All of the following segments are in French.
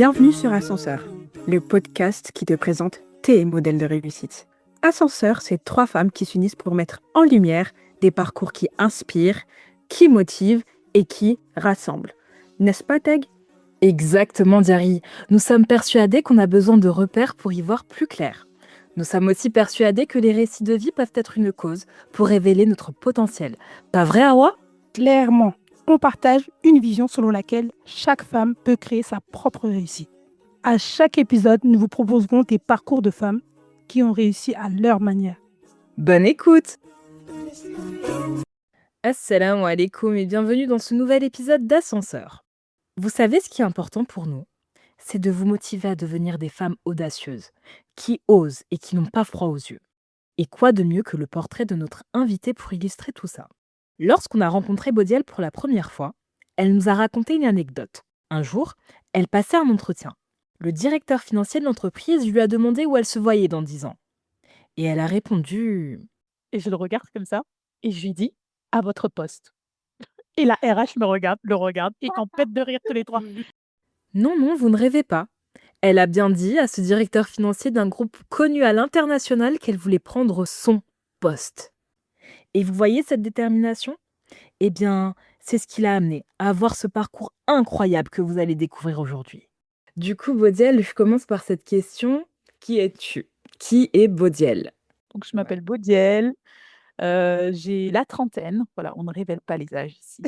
Bienvenue sur Ascenseur, le podcast qui te présente tes modèles de réussite. Ascenseur, c'est 3 femmes qui s'unissent pour mettre en lumière des parcours qui inspirent, qui motivent et qui rassemblent. N'est-ce pas, Teg? Exactement, Diary. Nous sommes persuadés qu'on a besoin de repères pour y voir plus clair. Nous sommes aussi persuadés que les récits de vie peuvent être une cause pour révéler notre potentiel. Pas vrai, Awa? Clairement, on partage une vision selon laquelle chaque femme peut créer sa propre réussite. À chaque épisode, nous vous proposerons des parcours de femmes qui ont réussi à leur manière. Bonne écoute! Assalamu alaikum et bienvenue dans ce nouvel épisode d'Ascenseur. Vous savez ce qui est important pour nous? C'est de vous motiver à devenir des femmes audacieuses, qui osent et qui n'ont pas froid aux yeux. Et quoi de mieux que le portrait de notre invitée pour illustrer tout ça? Lorsqu'on a rencontré Bodiel pour la première fois, elle nous a raconté une anecdote. Un jour, elle passait un entretien. Le directeur financier de l'entreprise lui a demandé où elle se voyait dans 10 ans. Et elle a répondu... Et je le regarde comme ça et je lui dis « à votre poste ». Et la RH le regarde et en pète de rire tous les trois. Non, non, vous ne rêvez pas. Elle a bien dit à ce directeur financier d'un groupe connu à l'international qu'elle voulait prendre son poste. Et vous voyez cette détermination? Eh bien, c'est ce qui l'a amenée à avoir ce parcours incroyable que vous allez découvrir aujourd'hui. Du coup, Bodiel, je commence par cette question. Qui es-tu? Qui est Bodiel? Donc je m'appelle Bodiel, j'ai la trentaine. Voilà, on ne révèle pas les âges ici.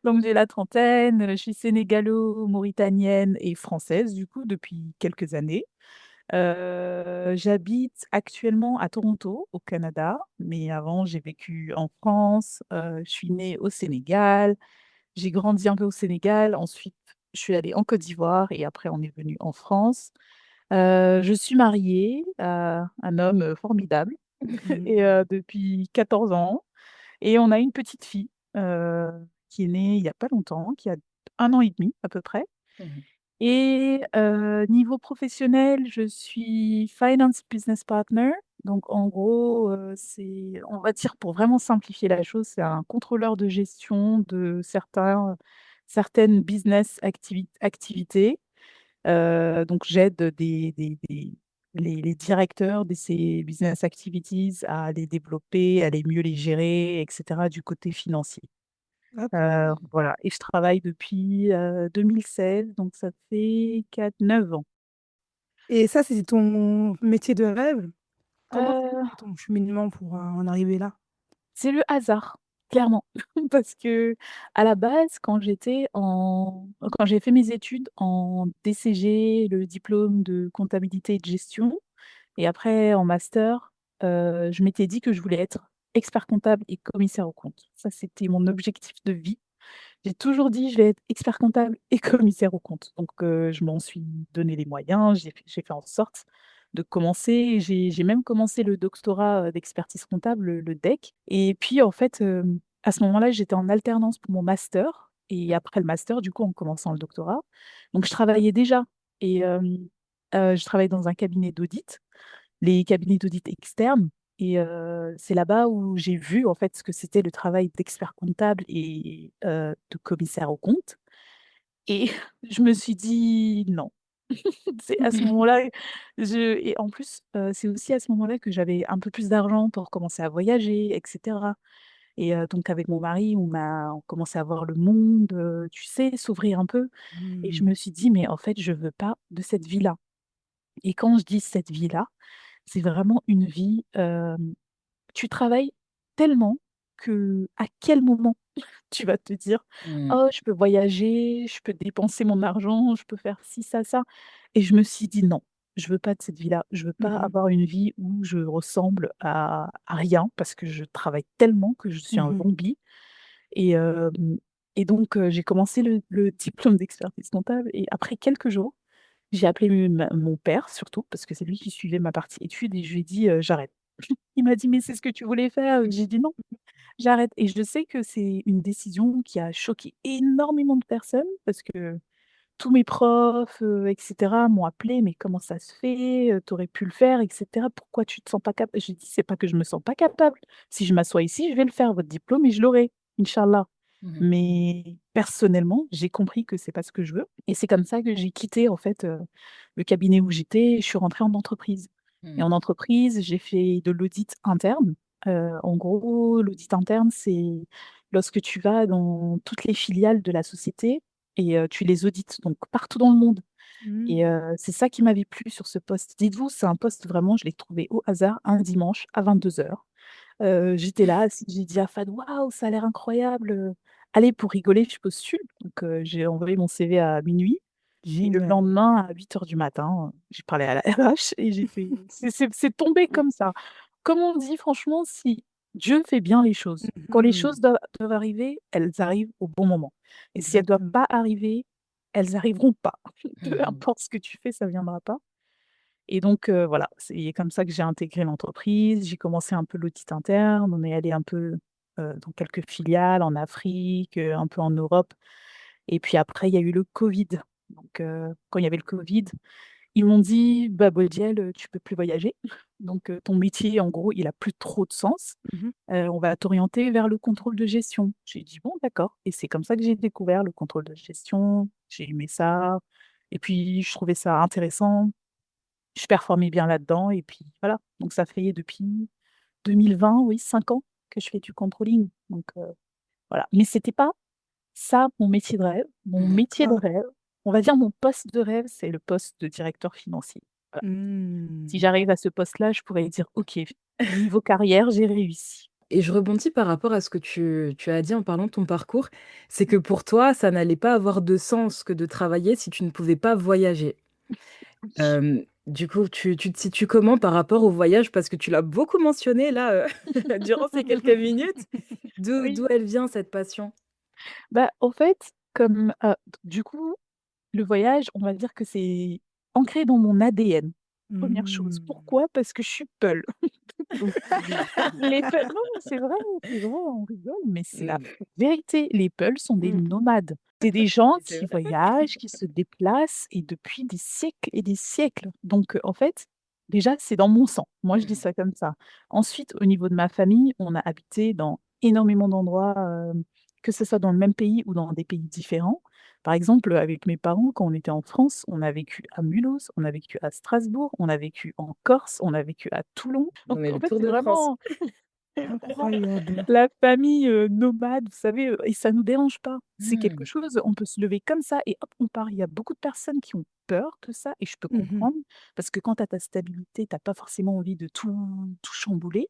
Donc j'ai la trentaine, je suis sénégalo-mauritanienne et française du coup depuis quelques années. J'habite actuellement à Toronto, au Canada, mais avant j'ai vécu en France, je suis née au Sénégal, j'ai grandi un peu au Sénégal, ensuite je suis allée en Côte d'Ivoire et après on est venu en France. Je suis mariée à un homme, formidable et depuis 14 ans et on a une petite fille, qui est née il y a pas longtemps, qui a 1 an et demi à peu près. Et niveau professionnel, je suis finance business partner. Donc en gros, c'est on va dire pour vraiment simplifier la chose, c'est un contrôleur de gestion de certaines business activités. Donc j'aide les directeurs de ces business activities à les développer, à mieux les gérer et cetera du côté financier. Hop. Voilà et je travaille depuis, 2016, donc ça fait 9 ans. Et ça, c'est ton métier de rêve? Comment ça a Heu, été ton cheminement pour en arriver là? c'est le hasard, clairement. Parce que à la base, quand j'ai fait mes études en DCG, le diplôme de comptabilité et de gestion et après en master, je m'étais dit que je voulais être expert comptable et commissaire aux comptes. Ça, c'était mon objectif de vie. J'ai toujours dit: «Je vais être expert comptable et commissaire aux comptes». Donc je m'en suis donné les moyens, j'ai fait en sorte de commencer. J'ai même commencé le doctorat, d'expertise comptable, le DEC et puis en fait, à ce moment-là, j'étais en alternance pour mon master et après le master, du coup, en commençant le doctorat, donc je travaillais déjà et je travaillais dans un cabinet d'audit, les cabinets d'audit externes et c'est là-bas où j'ai vu, en fait, ce que c'était le travail d'expert comptable et de commissaire aux comptes et je me suis dit: «Non». C'est à ce moment-là, et en plus, c'est aussi à ce moment-là que j'avais un peu plus d'argent pour commencer à voyager et cetera et donc avec mon mari, on commençait à voir le monde, tu sais, s'ouvrir un peu et je Mmh. me suis dit: «Mais en fait, je veux pas de cette vie-là» et quand je dis cette vie-là, c'est vraiment une vie, tu travailles tellement que à quel moment tu vas te dire: Mmh. «Oh, je peux voyager, je peux dépenser mon argent, je peux faire ci, ça» et je me suis dit: «Non, je veux pas de cette vie-là. Je veux pas Mmh mh. avoir une vie où je ressemble à rien parce que je travaille tellement que je suis un Mmh. zombie» et donc j'ai commencé le diplôme d'expertise comptable et après quelques jours, j'ai appelé mon père surtout parce que c'est lui qui suivait ma partie études et je lui ai dit: «J'arrête». Il m'a dit: «Mais c'est ce que tu voulais faire». J'ai dit: «Non, j'arrête» et je sais que c'est une décision qui a choqué énormément de personnes parce que tous mes profs, et cetera m'ont appelé: «Mais comment ça se fait? Tu aurais pu le faire et cetera. Pourquoi tu te sens pas J'ai dit: «C'est pas que je me sens pas capable. Si je m'assois ici, je vais le faire, votre diplôme et je l'aurai, inch'Allah». Mmh. Mais personnellement, j'ai compris que c'est pas ce que je veux et c'est comme ça que j'ai quitté en fait, le cabinet où j'étais et je suis rentrée en entreprise et Mmh. en entreprise, j'ai fait de l'audit interne. En gros, l'audit interne, c'est lorsque tu vas dans toutes les filiales de la société et tu les audites, donc partout dans le monde et Mmh. c'est ça qui m'avait plu sur ce poste. Dites-vous, c'est un poste vraiment, je l'ai trouvé au hasard un dimanche à 22h. J'étais là assise, j'ai dit à Fad: «Waouh, ça a l'air incroyable, allez pour rigoler, je postule». Donc j'ai envoyé mon CV à minuit et le Génial. lendemain à 8h du matin, j'ai parlé à la RH et j'ai fait c'est tombé comme ça. Comme on dit franchement, si Dieu fait bien les choses, quand les Mmh. choses doivent arriver, elles arrivent au bon moment et si elles doivent Exactement. pas arriver, elles arriveront pas. Peu Mmh. importe ce que tu fais, ça viendra pas et donc voilà, c'est comme ça que j'ai intégré l'entreprise. J'ai commencé un peu l'audit interne. On est allé un peu, dans quelques filiales en Afrique, un peu en Europe et puis après il y a eu le covid. Donc quand il y avait le covid, ils m'ont dit: «Bah, Bodiel, tu peux plus voyager. Donc ton métier en gros, il a plus trop de sens. Mmh. On va t'orienter vers le contrôle de gestion». J'ai dit: «Bon d'accord» et c'est comme ça que j'ai découvert le contrôle de gestion. J'ai aimé ça et puis je trouvais ça intéressant. Je performais bien là-dedans et puis voilà. Donc ça fait depuis 2020, oui, 5 ans que je fais du controlling. Donc voilà. Mais c'était pas ça mon métier de rêve. Mon métier de D'accord. rêve, on va dire mon poste de rêve, c'est le poste de directeur financier. Voilà. Si Mmh. j'arrive à ce poste-là, je pourrais dire: «OK, niveau carrière, j'ai réussi». Et je rebondis par rapport à ce que tu as dit en parlant de ton parcours, c'est que pour toi, ça n'allait pas avoir de sens que de travailler si tu ne pouvais pas voyager. Oui. Du coup, tu te situes comment par rapport au voyage? Parce que tu l'as beaucoup mentionné là, durant ces quelques minutes. D'où Oui. elle vient cette passion? Bah, au fait, comme, du coup, le voyage, on va dire que c'est ancré dans mon ADN. Première chose. Mmh. Pourquoi? Parce que je suis Peul. Donc les Peuls non, mais c'est vrai, on rigole, mais c'est la Mmh. vérité. Les Peuls sont des Mmh. nomades. C'est des gens Et c'est qui vrai. voyagent, qui se déplacent et depuis des siècles et des siècles. Donc, en fait, déjà, c'est dans mon sang. Moi, je dis Mmh. ça comme ça. Ensuite, au niveau de ma famille, on a habité dans énormément d'endroits, que ce soit dans le même pays ou dans des pays différents. Par exemple, avec mes parents, quand on était en France, on a vécu à Mulhouse, on a vécu à Strasbourg, on a vécu en Corse, on a vécu à Toulon. Donc On est en le fait, tour de France. c'est vraiment Incroyable. la famille, nomade, vous savez, et ça nous dérange pas. C'est quelque Mmh. chose, on peut se lever comme ça et hop, on part. Il y a beaucoup de personnes qui ont peur de ça et je peux Mmh. comprendre parce que quand tu as ta stabilité, tu as pas forcément envie de tout chambouler.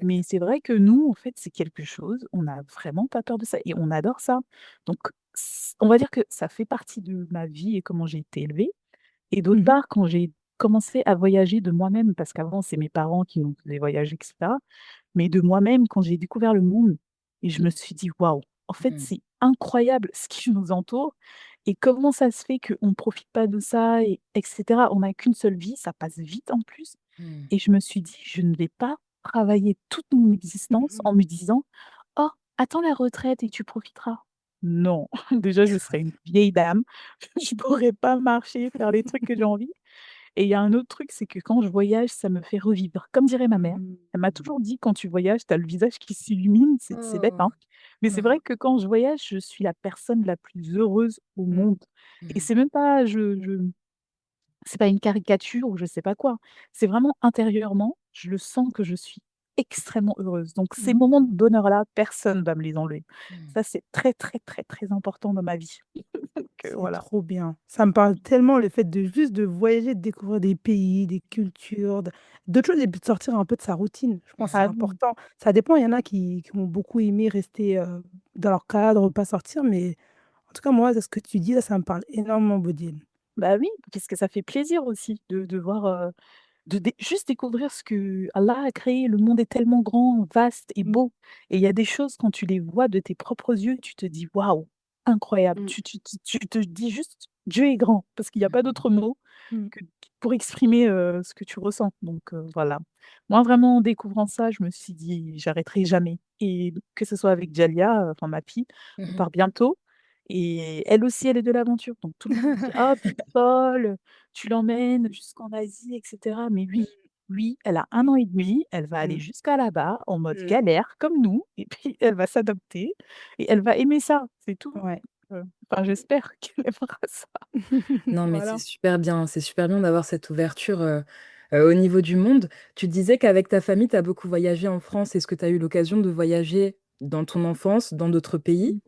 Mais Exact. c'est vrai que nous, en fait, c'est quelque chose, on n'a vraiment pas peur de ça et on adore ça. Donc on va dire que ça fait partie de ma vie et comment j'ai été élevée et d'autre Mmh. part, quand j'ai commencé à voyager de moi-même, parce qu'avant, c'est mes parents qui nous faisaient voyager et cetera, mais de moi-même, quand j'ai découvert le monde et je me suis dit: «Waouh, en fait, Mmh. c'est incroyable ce qui nous entoure et comment ça se fait qu'on ne profite pas de ça et cetera. On n'a qu'une seule vie, ça passe vite en plus» Mmh. et je me suis dit: «Je ne vais pas travailler toute mon existence Mmh. en me disant: "Oh, attends la retraite et tu profiteras"». Non, déjà, je serais une vieille dame, je pourrais pas marcher, faire les trucs que j'ai envie et il y a un autre truc, c'est que quand je voyage, ça me fait revivre. Comme dirait ma mère, Mmh. elle m'a toujours dit: «Quand tu voyages, tu as le visage qui s'illumine». C'est bête, Oh! hein, mais c'est Mmh. vrai que quand je voyage, je suis la personne la plus heureuse au Mmh. monde et Mmh. c'est même pas c'est pas une caricature ou je sais pas quoi. C'est vraiment intérieurement, je le sens que je suis extrêmement heureuse. Donc ces Mmh. moments de bonheur-là, personne va me les enlever. Mmh. Ça, c'est très, très, très, très important dans ma vie. Donc C'est voilà. trop bien. Ça me parle tellement le fait de juste de voyager, de découvrir des pays, des cultures, d'autres choses et puis de sortir un peu de sa routine. Je pense que c'est Ah oui. important. Ça dépend, il y en a qui ont beaucoup aimé rester dans leur cadre, pas sortir, mais en tout cas, moi, ce que tu dis là, ça me parle énormément, Bodil. Bah oui, parce que ça fait plaisir aussi de voir, juste découvrir ce que Allah a créé. Le monde est tellement grand, vaste et Mm, beau et il y a des choses quand tu les vois de tes propres yeux, tu te dis: «Waouh, incroyable». mm, Tu te dis juste: «Dieu est grand», parce qu'il y a pas Mmh. d'autre mot mm. que pour exprimer, ce que tu ressens. Donc voilà. Moi, vraiment, en découvrant ça, je me suis dit: «J'arrêterai jamais» et que ce soit avec Djalia, enfin ma fille, on Mmh. part bientôt et elle aussi, elle est de l'aventure. Donc tout le monde me dit: «Oh, tu es folle, tu l'emmènes jusqu'en Asie et cetera». Mais oui, Oui, elle a 1 an et demi, elle va aller Mmh. jusqu'à là-bas en mode Mmh. galère comme nous et puis elle va s'adapter et elle va aimer ça, c'est tout. Ouais. Enfin j'espère qu'elle aimera ça. Non, mais Voilà. c'est super bien d'avoir cette ouverture, au niveau du monde. Tu disais qu'avec ta famille, tu as beaucoup voyagé en France. Est-ce que tu as eu l'occasion de voyager dans ton enfance, dans d'autres pays? Mmh.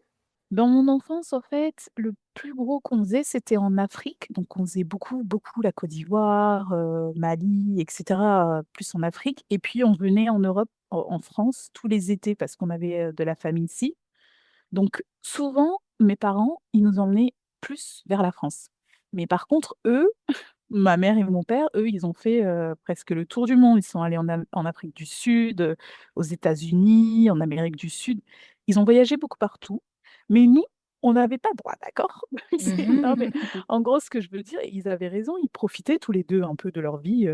Dans mon enfance, en fait, le plus gros qu'on faisait, c'était en Afrique. Donc on faisait beaucoup, beaucoup la Côte d'Ivoire, Mali et cetera, plus en Afrique et puis on venait en Europe, en France tous les étés parce qu'on avait, de la famille ici. Donc souvent, mes parents, ils nous emmenaient plus vers la France. Mais par contre, eux, ma mère et mon père, eux, ils ont fait, presque le tour du monde. Ils sont allés en Afrique du Sud, aux États-Unis, en Amérique du Sud. Ils ont voyagé beaucoup partout. Mais nous, on n'avait pas droit, d'accord? Non, mais en gros, ce que je veux dire, ils avaient raison, ils profitaient tous les 2 un peu de leur vie,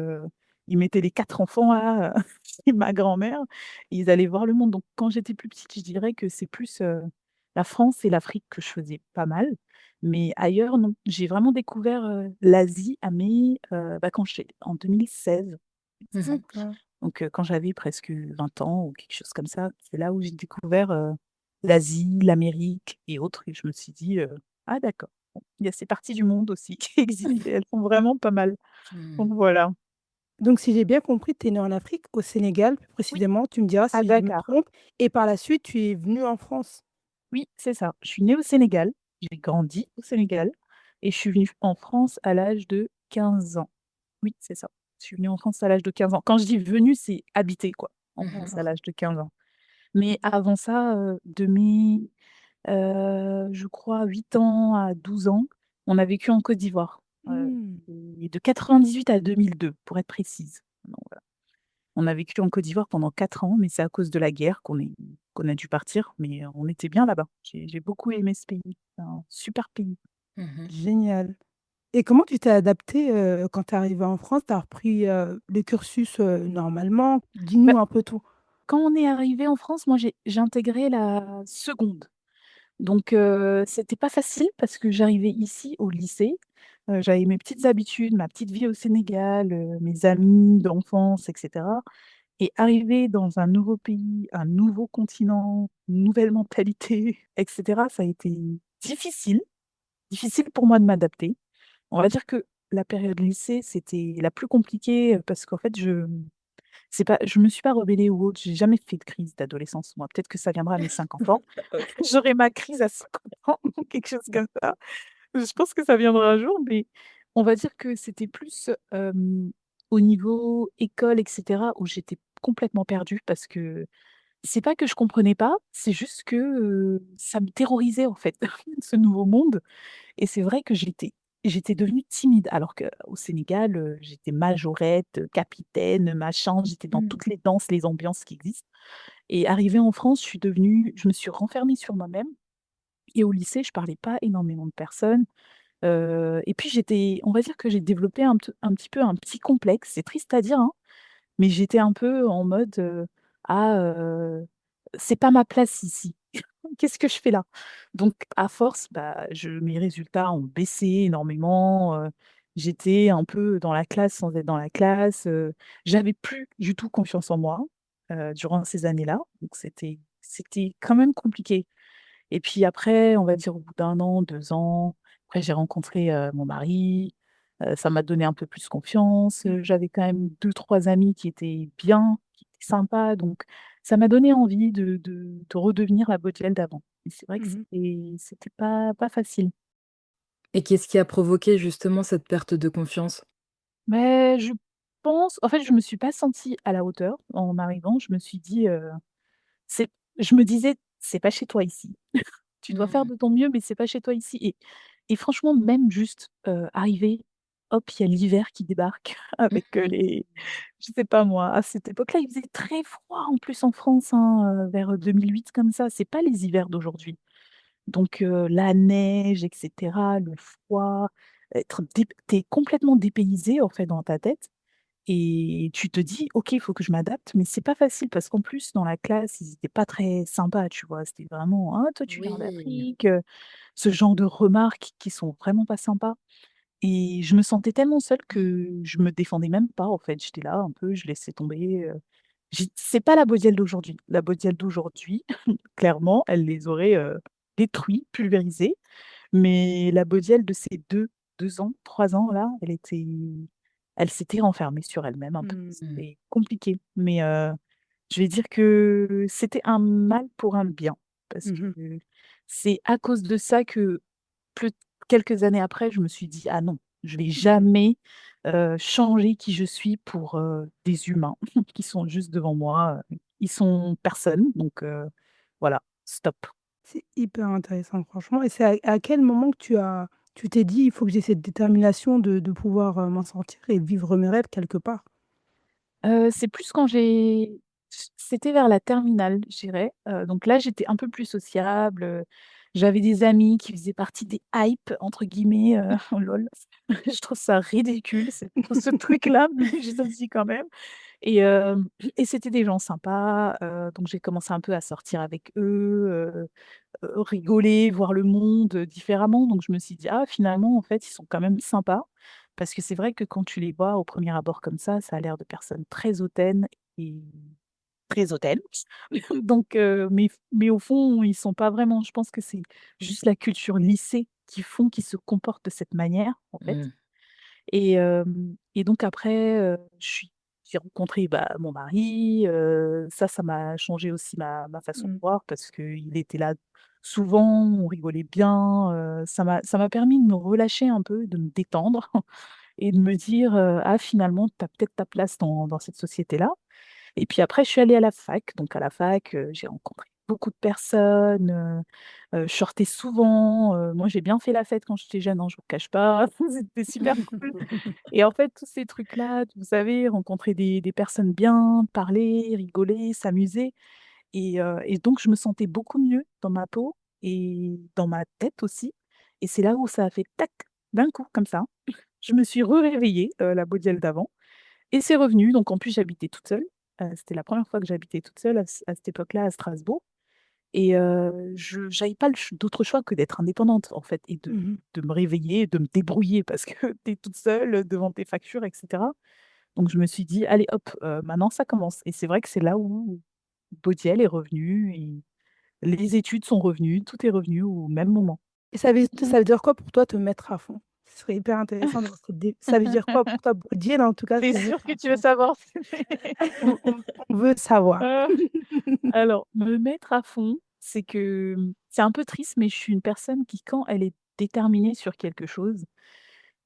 ils mettaient les 4 enfants là, chez ma grand-mère et ils allaient voir le monde. Donc quand j'étais plus petite, je dirais que c'est plus, la France et l'Afrique que je faisais pas mal. Mais ailleurs, non. J'ai vraiment découvert, l'Asie à quand j'ai en 2016, c'est ça. D'accord. Donc quand j'avais presque 20 ans ou quelque chose comme ça, c'est là où j'ai découvert, l'Asie, l'Amérique et autres et je me suis dit, «Ah d'accord, bon, il y a ces parties du monde aussi qui existent et elles sont vraiment pas mal». Mmh. Donc voilà. Donc si j'ai bien compris, tu es né en Afrique, au Sénégal plus Oui, précisément, tu me diras à si je me Dakar. trompe et par la suite tu es venu en France? Oui, c'est ça. Je suis née au Sénégal, j'ai grandi au Sénégal et je suis venue en France à l'âge de 15 ans. Oui, c'est ça. Je suis venue en France à l'âge de 15 ans. Quand je dis venue, c'est habiter quoi, en France à D'accord. l'âge de 15 ans. Mais avant ça, de mes, je crois 8 ans à 12 ans, on a vécu en Côte d'Ivoire, Mmh. et de 98 à 2002 pour être précise. Donc voilà. On a vécu en Côte d'Ivoire pendant 4 ans, mais c'est à cause de la guerre qu'on a dû partir, mais on était bien là-bas. J'ai beaucoup aimé ce pays. C'est un super pays. Mmh. Génial. Et comment tu t'es adaptée, quand tu es arrivée en France? Tu as repris, le cursus, normalement? Bah, Dis-nous un peu tout. quand on est arrivé en France, moi j'ai intégré la seconde. Donc c'était pas facile parce que j'arrivais ici au lycée, j'avais mes petites habitudes, ma petite vie au Sénégal, mes amis d'enfance et cetera et arriver dans un nouveau pays, un nouveau continent, une nouvelle mentalité et cetera, ça a été difficile, difficile pour moi de m'adapter. On va dire que la période lycée, c'était la plus compliquée, parce qu'en fait je me suis pas rebellée ou autre, j'ai jamais fait de crise d'adolescence moi. Peut-être que ça viendra à mes 50 ans. OK. J'aurai ma crise à 50 ans ou quelque chose comme ça. Je pense que ça viendra un jour, mais on va dire que c'était plus, au niveau école et cetera, où j'étais complètement perdue parce que c'est pas que je comprenais pas, c'est juste que, ça me terrorisait en fait, ce nouveau monde et c'est vrai que j'étais devenue timide alors qu'au Sénégal, j'étais majorette, capitaine, machin, j'étais dans Mmh. toutes les danses, les ambiances qui existent et arrivée en France, je me suis renfermée sur moi-même et au lycée, je parlais pas énormément de personnes, et puis on va dire que j'ai développé un petit peu un petit complexe. C'est triste à dire, hein, mais j'étais un peu en mode, «Ah, c'est pas ma place ici. Qu'est-ce que je fais là?» Donc à force, mes résultats ont baissé énormément, j'étais un peu dans la classe sans être dans la classe, j'avais plus du tout confiance en moi, durant ces années-là, donc c'était quand même compliqué. Et puis après, on va dire au bout d'1 an, 2 ans, après j'ai rencontré, mon mari, ça m'a donné un peu plus confiance, j'avais quand même 2 3 amis qui étaient bien, qui étaient sympas, donc ça m'a donné envie de redevenir la Baudriel d'avant. Et c'est vrai que Mmh. c'était pas facile. Et qu'est-ce qui a provoqué justement cette perte de confiance? Mais je pense en fait, je me suis pas sentie à la hauteur en arrivant, je me suis dit, c'est je me disais: «C'est pas chez toi ici». Tu dois faire Mmh. de ton mieux, mais c'est pas chez toi ici et franchement, même juste, arriver, hop, il y a l'hiver qui débarque avec, Mmh. les je sais pas moi, à cette époque-là, il faisait très froid en plus en France, hein, vers, 2008 comme ça, c'est pas les hivers d'aujourd'hui. Donc la neige et cetera, le froid, tu complètement dépaysé en fait dans ta tête et tu te dis: «OK, il faut que je m'adapte», mais c'est pas facile parce qu'en plus dans la classe, ils étaient pas très sympas, tu vois? C'était vraiment: «Ah toi tu viens Oui. d'Afrique», ce genre de remarques qui sont vraiment pas sympas Et je me sentais tellement seule que je me défendais même pas, en fait. J'étais là un peu, je laissais tomber. C'est pas la Bodiel d'aujourd'hui. La Bodiel d'aujourd'hui, clairement, elle les aurait détruits, pulvérisés. Mais la Bodiel de ces 2 ans, 3 ans, là, elle s'était renfermée sur elle-même un peu. Mmh. C'était compliqué. Mais je vais dire que c'était un mal pour un bien. Parce Mmh mh. que c'est à cause de ça que plus quelques années après, je me suis dit: «Ah non, je vais Mmh. jamais, changer qui je suis pour, des humains qui sont juste devant moi, ils sont personne donc voilà, stop». C'est hyper intéressant franchement et c'est à quel moment que tu t'es dit: «Il faut que j'ai cette détermination de pouvoir, m'en sortir et vivre mes rêves quelque part»? C'est plus quand c'était vers la terminale, je dirais, donc là, j'étais un peu plus sociable, j'avais des amis qui faisaient partie des «hype» entre guillemets, oh lol, je trouve ça ridicule, ce truc-là, mais je le dis quand même et et c'était des gens sympas, donc j'ai commencé un peu à sortir avec eux, rigoler, voir le monde, différemment, donc je me suis dit: «Ah finalement, en fait, ils sont quand même sympas». Parce que c'est vrai que quand tu les vois au premier abord comme ça a l'air de personnes très hautaines et très hautaines. Donc mais au fond, ils sont pas vraiment. Je pense que c'est juste la culture lycée qui font qu'ils se comportent de cette manière, en fait. Mmh. Et donc après, j'ai rencontré, bah, mon mari, ça m'a changé aussi ma façon de Mmh. voir parce qu'il était là souvent, on rigolait bien, ça m'a permis de me relâcher un peu, de me détendre et de me dire, «Ah finalement, tu as peut-être ta place dans cette société-là». Et puis après, je suis allée à la fac. Donc à la fac, j'ai rencontré beaucoup de personnes, je sortais souvent, moi j'ai bien fait la fête quand j'étais jeune, hein, je vous cache pas, c'était super cool. Et en fait, tous ces trucs-là, vous savez, rencontrer des personnes bien, parler, rigoler, s'amuser et donc je me sentais beaucoup mieux dans ma peau et dans ma tête aussi et c'est là où ça a fait tac, d'un coup comme ça. Je me suis réveillée, la Baudielle d'avant et c'est revenu. Donc en plus, j'habitais toute seule, c'était la première fois que j'habitais toute seule à cette époque-là à Strasbourg et je j'avais pas le ch d'autre choix que d'être indépendante, en fait et de Mmh mh. de me réveiller, de me débrouiller parce que tu es toute seule, devant tes factures et cetera. Donc je me suis dit: «Allez hop, maintenant ça commence» et c'est vrai que c'est là où Baudiel est revenu et les études sont revenues, tout est revenu au même moment. Et ça veut dire quoi pour toi te mettre à fond? Ce serait hyper intéressant d'avoir cette dé ça veut dire quoi pour toi? Bodiel en tout cas, Tu es se sûre mettre que à tu veux fond. savoir? On veut savoir. Heu, alors, me mettre à fond, c'est que, c'est un peu triste, mais je suis une personne qui, quand elle est déterminée sur quelque chose,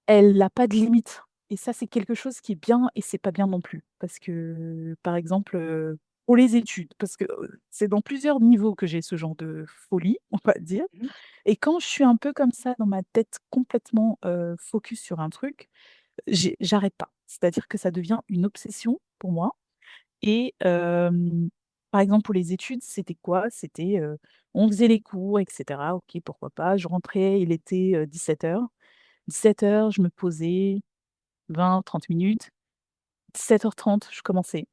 elle a pas de limite et ça, c'est quelque chose qui est bien et c'est pas bien non plus. Parce que, par exemple, pour les études, parce que, c'est dans plusieurs niveaux que j'ai ce genre de folie, on va dire Mmh. et quand je suis un peu comme ça dans ma tête complètement, focus sur un truc, j'arrête pas. C'est-à-dire que ça devient une obsession pour moi et par exemple, pour les études, c'était quoi? C'était, on faisait les cours et cetera, OK, pourquoi pas. Je rentrais, il était, 17:00. 17:00, je me posais 20-30 minutes. 17:30, je commençais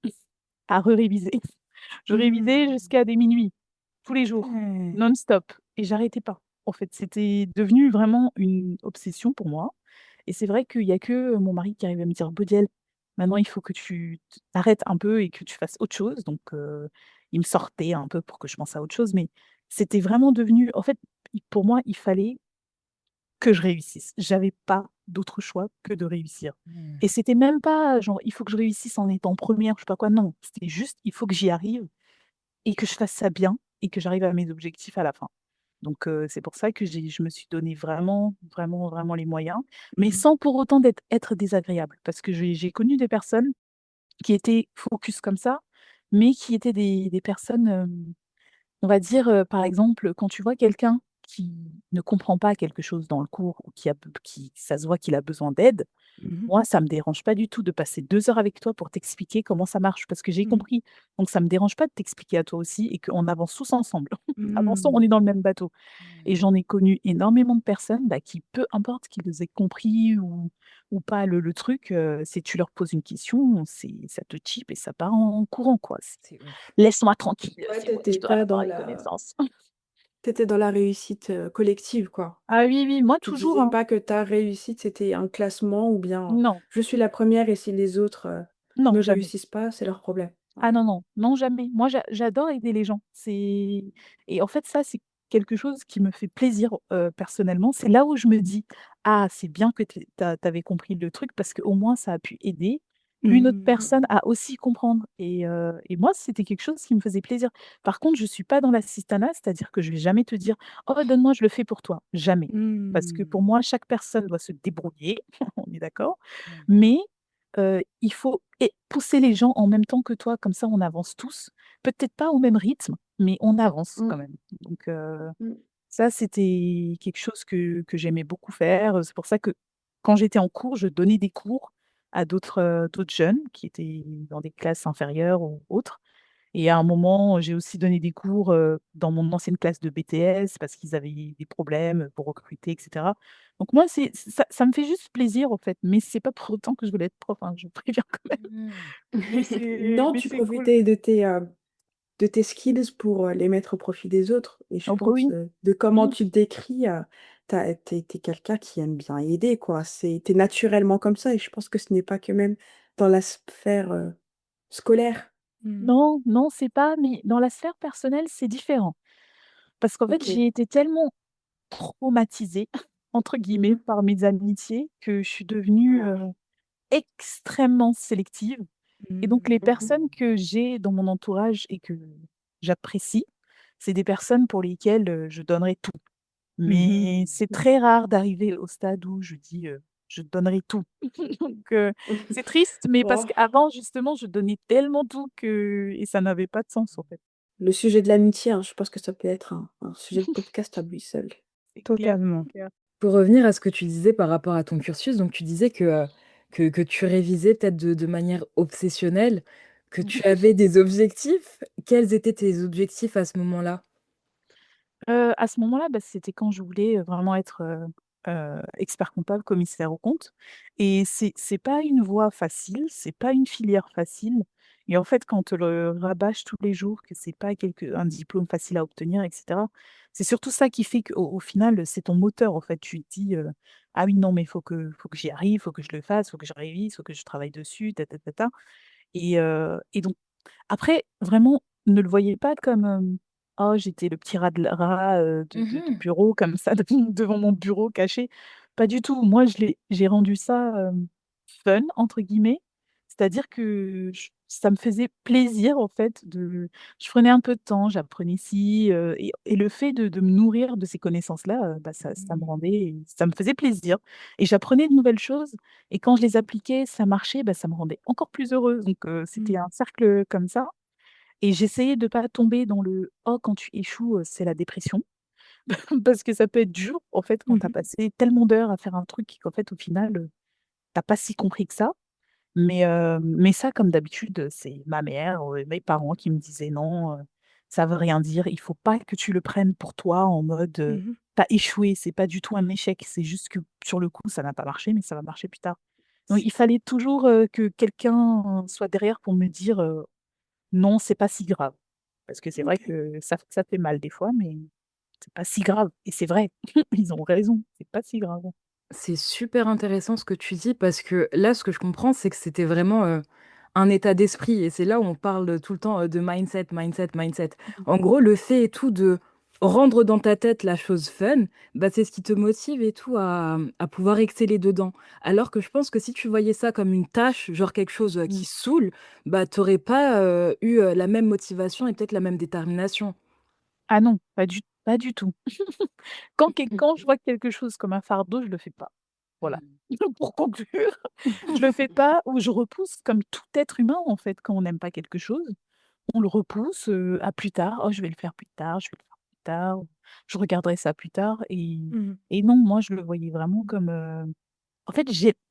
à réviser. Je révisais Mmh. jusqu'à des minuit, tous les jours, OK. non-stop et j'arrêtais pas. En fait, c'était devenu vraiment une obsession pour moi et c'est vrai qu'il y a que mon mari qui arrive à me dire: «Bodiel, maintenant il faut que tu t'arrêtes un peu et que tu fasses autre chose». Donc il me sortait un peu pour que je pense à autre chose, mais c'était vraiment devenu en fait, i pour moi, il fallait que je réussisse. J'avais pas d'autre choix que de réussir Mmh. et c'était même pas genre: «Il faut que je réussisse en étant première, je sais pas quoi», non, c'était juste: «Il faut que j'y arrive et que je fasse ça bien et que j'arrive à mes objectifs à la fin». Donc c'est pour ça que je me suis donné vraiment, vraiment, vraiment les moyens, mais Mmh. sans pour autant être désagréable. Parce que j'ai connu des personnes qui étaient focus comme ça, mais qui étaient des personnes, on va dire, par exemple, quand tu vois quelqu'un qui ne comprend pas quelque chose dans le cours ou qui ça se voit qu'il a besoin d'aide, Mmh. moi, ça me dérange pas du tout de passer 2 heures avec toi pour t'expliquer comment ça marche, parce que j'ai Mmh. compris. Donc ça me dérange pas de t'expliquer à toi aussi et qu'on avance tous ensemble. Avançons, on Mmh. est dans le même bateau et Mmh. j'en ai connu énormément de personnes, bah, qui peu importe qu'ils aient compris ou pas le truc, si tu leur poses une question, ça te chipe et ça part en courant, quoi. C'est: C'est ouf. «Laisse-moi tranquille, Ouais, c'est tu moi qui étais dois pas dans avoir les la connaissances». T'étais dans la réussite collective, quoi. Ah oui, oui, moi Tu toujours, disais hein. pas que ta réussite, c'était un classement ou bien Non, je suis la première et si les autres non, ne jamais. réussissent pas, c'est leur problème. Ah Ouais. non, non, non, jamais. Moi, j'adore aider les gens. Et en fait, ça, c'est quelque chose qui me fait plaisir, personnellement. C'est là où je me dis: «Ah, c'est bien que tu avais compris le truc parce qu'au moins ça a pu aider une autre Mhm. personne à aussi comprendre» et moi, c'était quelque chose qui me faisait plaisir. Par contre, je suis pas dans l'assistanat, c'est-à-dire que je vais jamais te dire: «Oh, donne-moi, je le fais pour toi». Jamais. Parce que pour Mhm. moi, chaque personne doit se débrouiller, on est d'accord? Mmh. Mais il faut pousser les gens en même temps que toi, comme ça on avance tous. Peut-être pas au même rythme, mais on avance Mm. quand même. Donc Mm. ça, c'était quelque chose que j'aimais beaucoup faire. C'est pour ça que quand j'étais en cours, je donnais des cours à d'autres jeunes qui étaient dans des classes inférieures ou autres. Et à un moment, j'ai aussi donné des cours, dans mon ancienne classe de BTS parce qu'ils avaient des problèmes pour recruter et cetera. Donc moi, ça me fait juste plaisir, en fait, mais c'est pas pour autant que je voulais être prof, hein, je préviens quand même. Mmh. Mais Non, mais tu c'est cool. profitais de tes skills pour les mettre au profit des autres. Et je Oh bah pense, oui, de comment oui. tu te décris, t'es quelqu'un qui aime bien aider, quoi. T'es naturellement comme ça et je pense que ce n'est pas que même dans la sphère scolaire. Mm. Non, non, c'est pas mais dans la sphère personnelle, c'est différent. Parce qu'en fait, Ok. j'ai été tellement «traumatisée» entre guillemets Mhm. par mes amitiés que je suis devenue, extrêmement sélective. Et donc les personnes Mmh. que j'ai dans mon entourage et que j'apprécie, c'est des personnes pour lesquelles, je donnerai tout. Mais Mhm. c'est très rare d'arriver au stade où je dis, «Je donnerai tout». Donc c'est triste, mais parce Oh. qu'avant justement, je donnais tellement tout que et ça n'avait pas de sens en fait. Le sujet de l'amitié, hein, je pense que ça peut être un sujet de podcast à lui seul. C'est clair, Totalement. c'est clair. Pour revenir à ce que tu disais par rapport à ton cursus, donc tu disais que tu révisais peut-être de manière obsessionnelle, que tu avais des objectifs. Quels étaient tes objectifs à ce moment-là? À ce moment-là, bah, c'était quand je voulais, vraiment être, expert comptable, commissaire aux comptes et c'est pas une voie facile, c'est pas une filière facile et en fait, quand on te le rabâche tous les jours que c'est pas un diplôme facile à obtenir et cetera, c'est surtout ça qui fait qu'au au final, c'est ton moteur, en fait. Tu te dis, «Ah oui, non, mais faut que j'y arrive, faut que je le fasse, faut que je révise, faut que je travaille dessus, ta ta ta ta» et donc après, vraiment, ne le voyez pas comme, «Oh, j'étais le petit rat, du Mmh. bureau comme ça, devant mon bureau caché». Pas du tout. Moi, j'ai rendu ça, «fun» entre guillemets. C'est-à-dire que ça me faisait plaisir, en fait, je prenais un peu de temps, j'apprenais ci, et le fait de me nourrir de ces connaissances-là, bah, ça me Mmh. rendait ça me faisait plaisir et j'apprenais de nouvelles choses et quand je les appliquais, ça marchait, bah, ça me rendait encore plus heureuse donc c'était un Mmh. cercle comme ça et j'essayais de pas tomber dans le: «Oh quand tu échoues, c'est la dépression». Parce que ça peut être dur, en fait, quand tu as Mmh. passé tellement d'heures à faire un truc et qu'en fait, au final, tu pas si compris que ça. Mais ça, comme d'habitude, c'est ma mère, mes parents qui me disaient: «Non, ça veut rien dire, il faut pas que tu le prennes pour toi en mode, Mmh. tu échoué, c'est pas du tout un échec, c'est juste que sur le coup, ça n'a pas marché, mais ça va marcher plus tard». Donc il fallait toujours, que quelqu'un soit derrière pour me dire, «Non, c'est pas si grave». Parce que c'est vrai OK. que ça fait mal des fois, mais c'est pas si grave et c'est vrai, ils ont raison, c'est pas si grave. C'est super intéressant ce que tu dis parce que là, ce que je comprends, c'est que c'était vraiment, un état d'esprit et c'est là où on parle, tout le temps, de mindset, mindset, mindset. Mmh. En gros, le fait et tout de rendre dans ta tête la chose fun, bah, c'est ce qui te motive et tout à pouvoir exceller dedans. Alors que je pense que si tu voyais ça comme une tâche, genre quelque chose, Mmh. qui saoule, bah, tu aurais pas, eu, la même motivation et peut-être la même détermination. Ah non, pas du tout. Quand je vois quelque chose comme un fardeau, je le fais pas. Voilà. Mmh. Pour conclure, je le fais pas ou je repousse comme tout être humain, en fait, quand on n'aime pas quelque chose, on le repousse, à plus tard. «Oh, je vais le faire plus tard, je vais le faire plus tard, je regarderai ça plus tard» Mmh. et non, moi, je le voyais vraiment comme, en fait,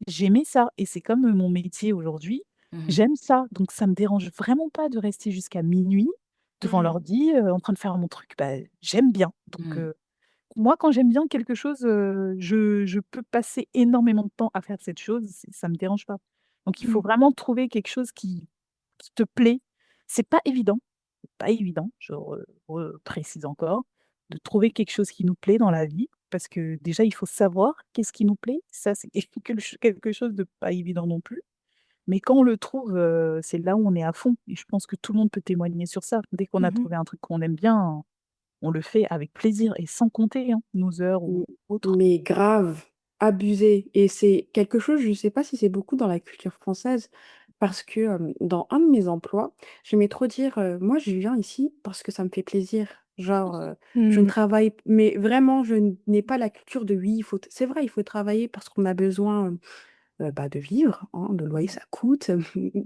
j'aimais ça et c'est comme, mon métier aujourd'hui. Mmh. J'aime ça, donc ça me dérange vraiment pas de rester jusqu'à minuit devant Mmh. l'ordi, en train de faire mon truc. Bah, j'aime bien, donc Mmh. moi, quand j'aime bien quelque chose, je peux passer énormément de temps à faire cette chose, ça me dérange pas. Donc il faut Mmh. vraiment trouver quelque chose qui te plaît. C'est pas évident, je reprécise encore, de trouver quelque chose qui nous plaît dans la vie, parce que déjà, il faut savoir qu'est-ce qui nous plaît. Ça, c'est quelque chose de pas évident non plus. Mais quand on le trouve, c'est là où on est à fond et je pense que tout le monde peut témoigner sur ça. Dès qu'on a Mmh. trouvé un truc qu'on aime bien, on le fait avec plaisir et sans compter, hein, nos heures Mmh, ou autres. mais grave, abusé et c'est quelque chose, je sais pas si c'est beaucoup dans la culture française parce que, dans un de mes emplois, j'aimais trop dire, «Moi, je viens ici parce que ça me fait plaisir». Genre, je ne Mmh. travaille mais vraiment, je n'ai pas la culture de oui, il faut c'est vrai, il faut travailler parce qu'on a besoin, bah, de vivre, hein, le loyer ça coûte,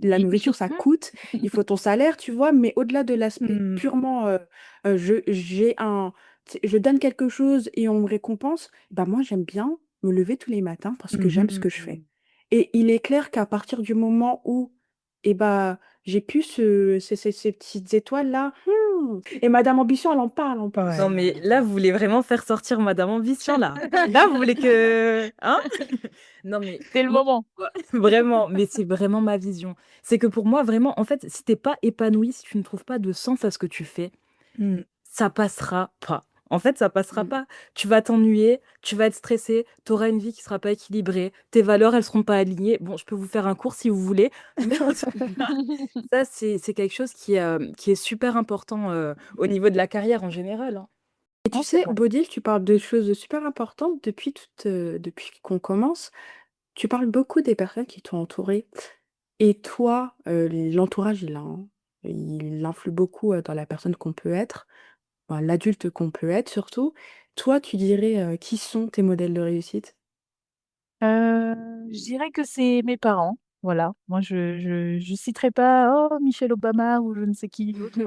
la Oui. nourriture ça coûte, il faut ton salaire, tu vois? Mais au-delà de l'aspect Mmh. purement, je donne quelque chose et on me récompense, bah, moi j'aime bien me lever tous les matins parce que Mmh. j'aime ce que je fais et il est clair qu'à partir du moment où et bah, j'ai pu ces petites étoiles-là, et Madame Ambition elle en parle en plus. Non, Ouais. mais là, vous voulez vraiment faire sortir Madame Ambition, là. Là, vous voulez que hein? Non, mais C'est le moi, moment. vraiment, mais c'est vraiment ma vision. C'est que pour moi, vraiment, en fait, si tu es pas épanoui, si tu ne trouves pas de sens à ce que tu fais, Mmh. ça passera pas. En fait, ça passera Mmh. pas. Tu vas t'ennuyer, tu vas être stressé, tu auras une vie qui sera pas équilibrée, tes valeurs, elles seront pas alignées. Bon, je peux vous faire un cours si vous voulez, mais en tout cas, ça, c'est quelque chose qui est super important, au niveau de la carrière en général, hein. Et tu Non, c'est sais, vrai. Bodil, tu parles de choses super importantes depuis qu'on commence. Tu parles beaucoup des personnes qui t'ont entouré. Et toi, l'entourage, il influe beaucoup dans la personne qu'on peut être, enfin, l'adulte qu'on peut être surtout. Toi, tu dirais qui sont tes modèles de réussite? Je dirais que c'est mes parents, voilà. Moi, je citerai pas: «Oh, Michelle Obama» ou je ne sais qui d'autre,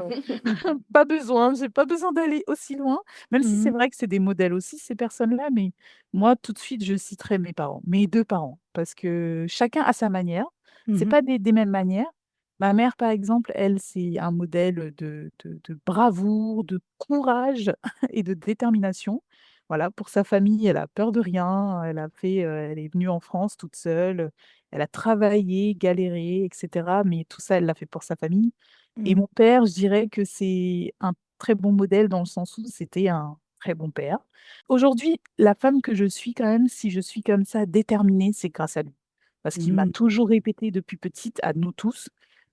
pas besoin, j'ai pas besoin d'aller aussi loin, même si c'est Mmh. vrai que c'est des modèles aussi ces personnes-là, mais moi, tout de suite, je citerai mes parents, mes 2 parents, parce que chacun a sa manière. C'est Mmh. pas des mêmes manières. Ma mère, par exemple, elle, c'est un modèle de bravoure, de courage et de détermination. Voilà, pour sa famille, elle a peur de rien, elle est venue en France toute seule, elle a travaillé, galéré et cetera, mais tout ça, elle l'a fait pour sa famille. Et Mmh. mon père, je dirais que c'est un très bon modèle dans le sens où c'était un très bon père. Aujourd'hui, la femme que je suis quand même, si je suis comme ça déterminée, c'est grâce à lui. Parce qu'il m'a Mmh. toujours répété depuis petite à nous tous: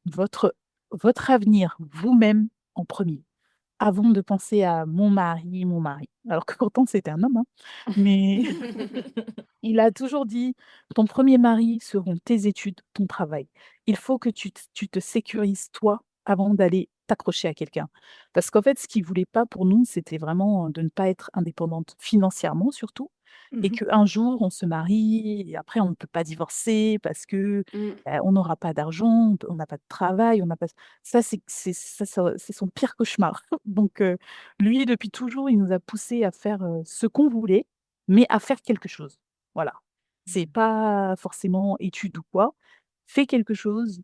«Votre votre avenir, vous-même en premier avant de penser à mon mari, mon mari». Alors que pourtant c'était un homme, hein, mais il a toujours dit: «Ton premier mari seront tes études, ton travail. Il faut que tu te sécurises toi avant d'aller t'accrocher à quelqu'un». Parce qu'en fait, ce qu'il voulait pas pour nous, c'était vraiment, de ne pas être indépendante financièrement surtout et Mmh. qu'un jour on se marie et après on ne peut pas divorcer parce que, Mmh. on n'aura pas d'argent, on n'a pas de travail, on n'a pas ça c'est son pire cauchemar. Donc lui depuis toujours, il nous a poussés à faire, ce qu'on voulait, mais à faire quelque chose. Voilà. C'est pas forcément études ou quoi. Fais quelque chose,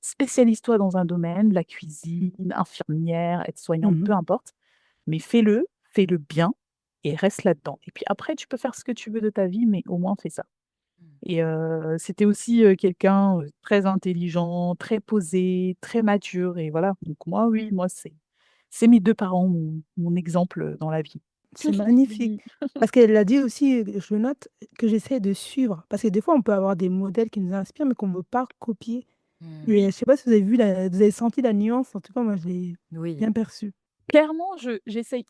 spécialise-toi dans un domaine, la cuisine, infirmière, aide-soignante, Mmh. peu importe, mais fais-le bien et reste là-dedans et puis après tu peux faire ce que tu veux de ta vie, mais au moins fais ça et c'était aussi, quelqu'un, très intelligent, très posé, très mature et voilà, donc moi, oui, moi, c'est mes 2 parents, mon exemple, dans la vie. C'est magnifique. Oui. Parce qu'elle a dit aussi, je note, que j'essaie de suivre. Parce que des fois, on peut avoir des modèles qui nous inspirent, mais qu'on ne veut pas copier. Mmh. Et Oui. je sais pas si vous avez senti la nuance, en tout cas, moi, je l'ai Oui. bien perçue. Clairement, j'essaye,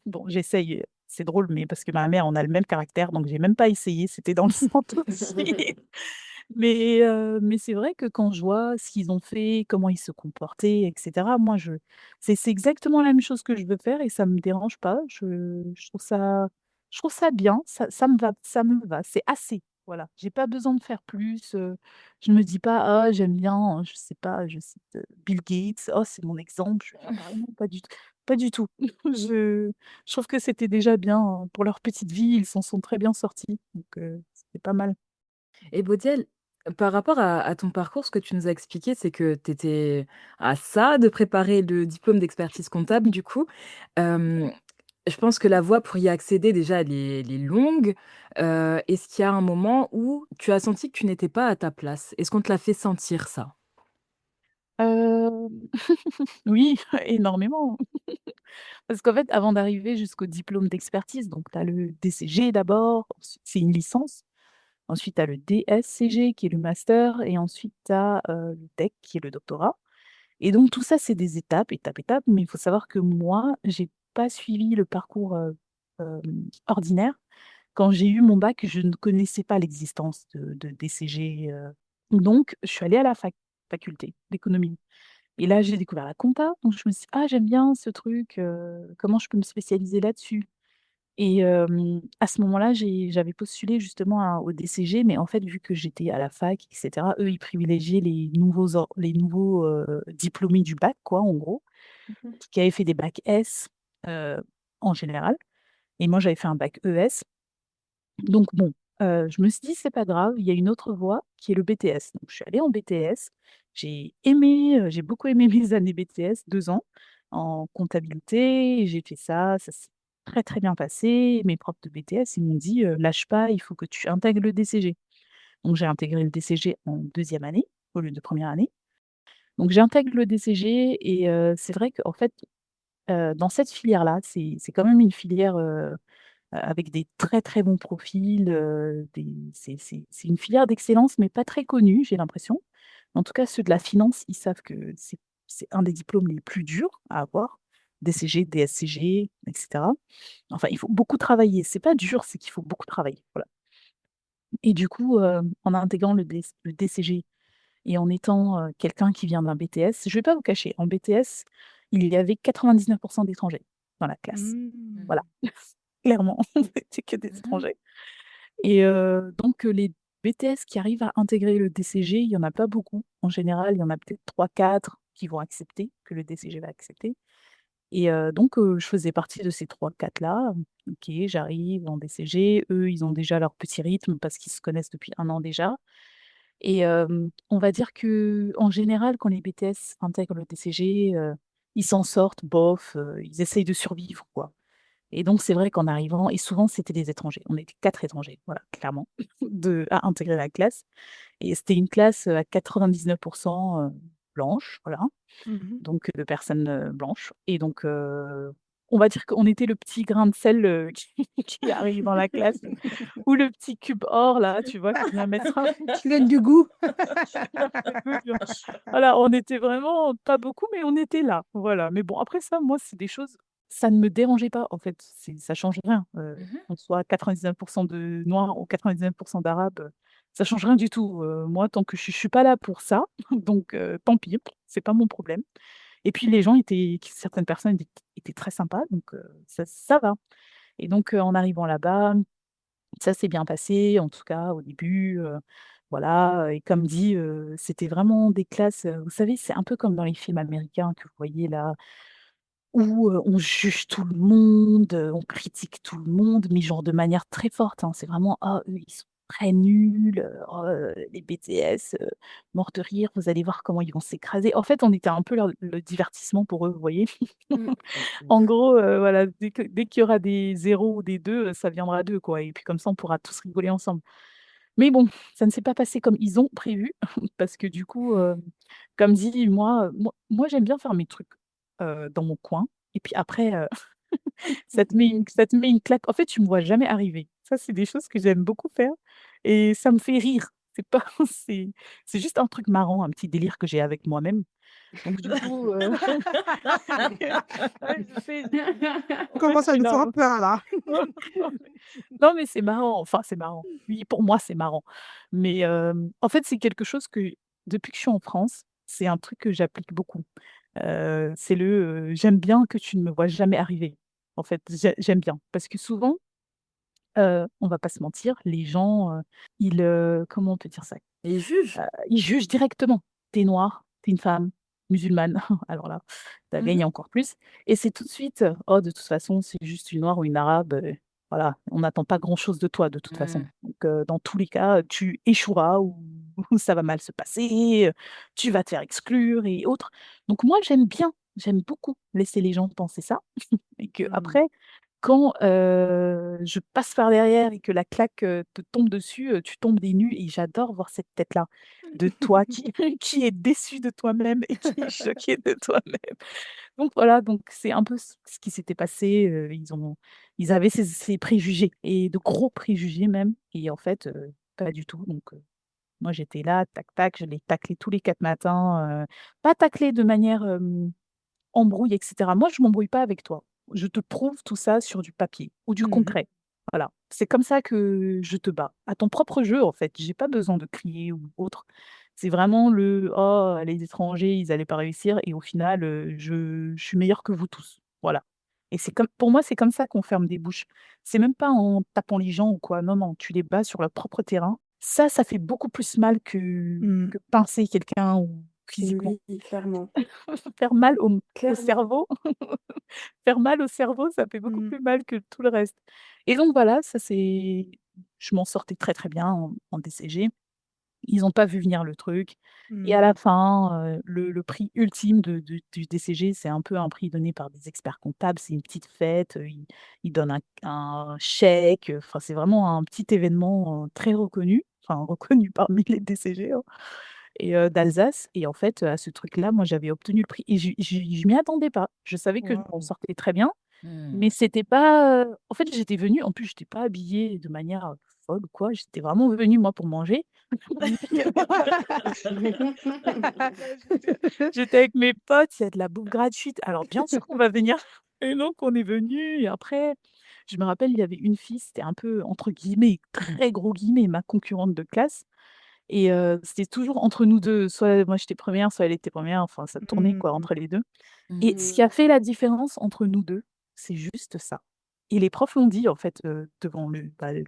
bon, j'essaye, c'est drôle, mais parce que ma mère, on a le même caractère, donc j'ai même pas essayé, c'était dans le sang aussi. Mais c'est vrai que quand je vois ce qu'ils ont fait, comment ils se comportaient et cetera, moi c'est exactement la même chose que je veux faire et ça me dérange pas. Je trouve ça bien, ça me va, c'est assez, voilà. J'ai pas besoin de faire plus, je me dis pas: «Ah j'aime bien, je sais pas, je cite, Bill Gates, oh c'est mon exemple». Je ah bah non, pas du tout. Je trouve que c'était déjà bien, pour leur petite vie, ils s'en sont très bien sortis, donc c'était pas mal. Et Baudiel, par rapport à ton parcours, ce que tu nous as expliqué, c'est que tu étais à ça de préparer le diplôme d'expertise comptable du coup. Hem, je pense que la voie pour y accéder déjà elle est longue. Est-ce qu'il y a un moment où tu as senti que tu n'étais pas à ta place? Est-ce qu'on te l'a fait sentir ça? Hem, oui, énormément. Parce qu'en fait, avant d'arriver jusqu'au diplôme d'expertise, donc tu as le DCG d'abord, ensuite c'est une licence. Ensuite, tu as le DSCG qui est le master et ensuite tu as, le DEC qui est le doctorat et donc tout ça, c'est des étapes, étapes, étapes, mais il faut savoir que moi, j'ai pas suivi le parcours, ordinaire. Quand j'ai eu mon bac, je ne connaissais pas l'existence de DCG, donc je suis allée à la faculté d'économie et là, j'ai découvert la compta, donc je me suis dit: «Ah, j'aime bien ce truc, comment je peux me spécialiser là-dessus?» Et à ce moment-là, j'avais postulé justement au DCG, mais en fait, vu que j'étais à la fac et cetera, eux, ils privilégiaient les nouveaux, diplômés du bac quoi, en gros, Mmh. qui avaient fait des bacs S, heu, en général et moi, j'avais fait un bac ES. Donc bon, je me suis dit: «C'est pas grave, il y a une autre voie qui est le BTS». Donc je suis allée en BTS, j'ai beaucoup aimé mes années BTS, 2 ans en comptabilité et j'ai fait ça, ça s'est très, très bien passé. Mes profs de BTS, ils m'ont dit: «Lâche pas, il faut que tu intègres le DCG». Donc j'ai intégré le DCG en deuxième année au lieu de première année. Donc j'intègre le DCG et c'est vrai qu'en fait, dans cette filière-là, c'est quand même une filière, avec des très, très bons profils, c'est une filière d'excellence, mais pas très connue, j'ai l'impression. En tout cas, ceux de la finance, ils savent que c'est un des diplômes les plus durs à avoir, DCG, DSCG et cetera. Enfin, il faut beaucoup travailler. C'est pas dur, c'est qu'il faut beaucoup travailler, voilà et du coup, en intégrant le DCG et en étant, quelqu'un qui vient d'un BTS, je vais pas vous cacher, en BTS, il y avait 99 d'étrangers dans la classe. Mmh. Voilà, clairement, c'était que des Mmh. étrangers. Et donc les BTS qui arrivent à intégrer le DCG, il y en a pas beaucoup. En général, il y en a peut-être 3, 4 qui vont accepter, que le DCG va accepter et donc je faisais partie de ces 3, 4 là. OK, j'arrive en DCG, eux, ils ont déjà leur petit rythme parce qu'ils se connaissent depuis 1 an déjà et on va dire que en général, quand les BTS intègrent le DCG, ils s'en sortent bof, ils essayent de survivre, quoi. Et donc c'est vrai qu'en arrivant et souvent c'était des étrangers. On était 4 étrangers, voilà, clairement, à intégrer la classe et c'était une classe, à 99 blanche, voilà, Mmh. donc de personnes, blanches et donc on va dire qu'on était le petit grain de sel, qui arrive dans la classe ou le petit cube or là, tu vois? Qui vient mettre un Qui donne du goût. voilà, on était vraiment pas beaucoup, mais on était là, voilà. Mais bon, après ça, moi, c'est des choses ça ne me dérangeait pas, en fait, ça change rien, Mmh. qu'on soit 99 de noirs ou 99 d'arabes, ça change rien du tout, moi, tant que je suis pas là pour ça, donc tant pis, c'est pas mon problème et puis les gens certaines personnes étaient très sympas, donc ça va et donc en arrivant là-bas ça s'est bien passé, en tout cas au début, voilà, et comme dit, c'était vraiment des classes, vous savez, c'est un peu comme dans les films américains que vous voyez là, où, on juge tout le monde, on critique tout le monde, mais genre de manière très forte, hein. C'est vraiment: «Ah eux, ils sont très nuls, oh, les BTS, morts de rire, vous allez voir comment ils vont s'écraser». En fait, on était un peu le divertissement pour eux, vous voyez? Mmh. En gros, voilà, dès qu'il y aura des zéros ou des 2, ça viendra d'eux, quoi et puis comme ça, on pourra tous rigoler ensemble. Mais bon, ça ne s'est pas passé comme ils ont prévu parce que du coup, comme dit, moi j'aime bien faire mes trucs, dans mon coin et puis après, ça te met une claque. En fait, tu me vois jamais arriver. Ça, c'est des choses que j'aime beaucoup faire et ça me fait rire. C'est pas c'est juste un truc marrant, un petit délire que j'ai avec moi-même. Donc du coup, ouais, je sais, On en fait, commence je à suis nous là. faire peur là. Non, mais c'est marrant, enfin, c'est marrant. Oui, pour moi, c'est marrant. Mais, en fait, c'est quelque chose que depuis que je suis en France, c'est un truc que j'applique beaucoup. C'est «j'aime bien que tu ne me vois jamais arriver». En fait, j'aime bien parce que souvent, on va pas se mentir, les gens, comment on peut dire ça? Ils jugent. Ils jugent directement. Tu es noire, tu es une femme, musulmane, alors là, tu as Mmh. gagné encore plus et c'est tout de suite, «Oh de toute façon, c'est juste une noire ou une arabe, voilà, on n'attend pas grand chose de toi de toute façon. Mmh. Donc dans tous les cas, tu échoueras ou ou ça va mal se passer, tu vas te faire exclure et autres». Donc moi j'aime beaucoup laisser les gens penser ça et Mmh. qu'après quand, je passe par derrière et que la claque, te tombe dessus, tu tombes des nues et j'adore voir cette tête-là de toi qui qui est déçu de toi-même et qui est choqué de toi-même. Donc voilà, donc c'est un peu ce qui s'était passé, ils avaient ces préjugés et de gros préjugés même et en fait, pas du tout donc moi j'étais là, tac tac, je les taclais tous les 4 matins, pas tacler de manière, embrouille et cetera. Moi, je m'embrouille pas avec toi. Je te prouve tout ça sur du papier ou du Mmh. concret. Voilà, c'est comme ça que je te bats. À ton propre jeu, en fait. J'ai pas besoin de crier ou autre. C'est vraiment le: «Oh, les étrangers, ils allaient pas réussir» et au final, je suis meilleure que vous tous. Voilà et c'est comme pour moi, c'est comme ça qu'on ferme des bouches. C'est même pas en tapant les gens ou quoi. Non, non, tu les bats sur leur propre terrain. Ça fait beaucoup plus mal Mmh. que pincer quelqu'un ou physiquement. Oui, clairement. Faire mal au Clairement. cerveau faire mal au cerveau, ça fait beaucoup Mmh. plus mal que tout le reste et donc voilà, ça c'est je m'en sortais très, très bien en DCG. Ils ont pas vu venir le truc et Mmh. à la fin, le prix ultime du DCG, c'est un peu un prix donné par des experts comptables. C'est une petite fête, ils donnent un chèque, enfin, c'est vraiment un petit événement, très reconnu, enfin reconnu parmi les DCG, hein et d'Alsace et en fait, à ce truc-là, moi, j'avais obtenu le prix et je m'y attendais pas. Je savais que je m'en Waouh! sortais très bien, Mmh. mais c'était pas, en fait, j'étais venue en plus, j'étais pas habillée de manière, folle ou quoi. J'étais vraiment venue, moi, pour manger. J'étais avec mes potes, il y a de la bouffe gratuite. Alors bien sûr qu'on va venir et donc on est venus et après, je me rappelle, il y avait une fille, c'était un peu entre guillemets, très gros guillemets, «ma concurrente de classe» et c'était toujours entre nous 2. Soit moi j'étais première, soit elle était première. Enfin ça tournait quoi Mmh. entre les 2. Et ce Mmh. qui a fait la différence entre nous 2, c'est juste ça et les profs l'ont dit en fait, devant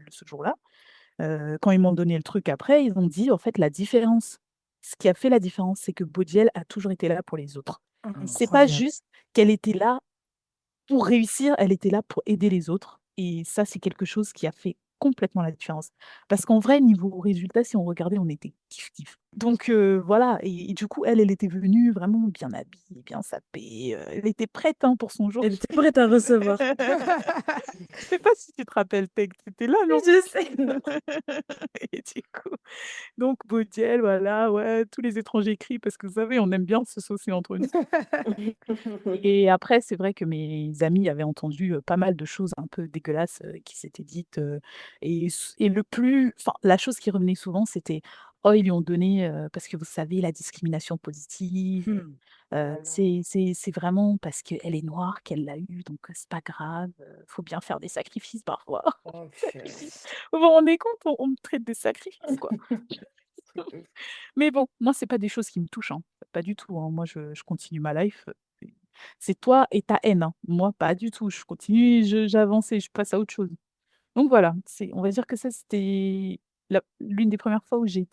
ce jour-là, quand ils m'ont donné le truc après, ils ont dit en fait la différence, ce qui a fait la différence, c'est que Bodiel a toujours été là pour les autres. C'est pas Incroyable. juste qu'elle était là pour réussir, elle était là pour aider les autres et ça, c'est quelque chose qui a fait complètement la différence. Parce qu'en vrai, niveau résultat, si on regardait, on était kiff-kiff. Donc voilà et du coup, elle était venue vraiment bien habillée, bien sapée, elle était prête, hein, pour son jour. Elle était prête à recevoir. Je sais pas si tu te rappelles, tu étais là, non? Je sais. Et du coup donc Bodiel, voilà, ouais, tous les étrangers crient parce que vous savez, on aime bien se saucer entre nous. Et après, c'est vrai que mes amis avaient entendu, pas mal de choses un peu dégueulasses, qui s'étaient dites, et la chose qui revenait souvent, c'était: «Oh, ils lui ont donné, parce que vous savez, la discrimination positive, Mmh. c'est vraiment parce qu'elle est noire qu'elle l'a eu, donc c'est pas grave, faut bien faire des sacrifices parfois». Oh Sacrifices. Vous vous rendez compte? On me traite de sacrifice, quoi. Mais bon, moi, c'est pas des choses qui me touchent, hein, pas du tout, hein. Moi, je continue ma life, c'est toi et ta haine, hein. Moi, pas du tout. Je continue, j'avance et je passe à autre chose. Donc voilà, on va dire que ça, c'était l'une des premières fois où j'ai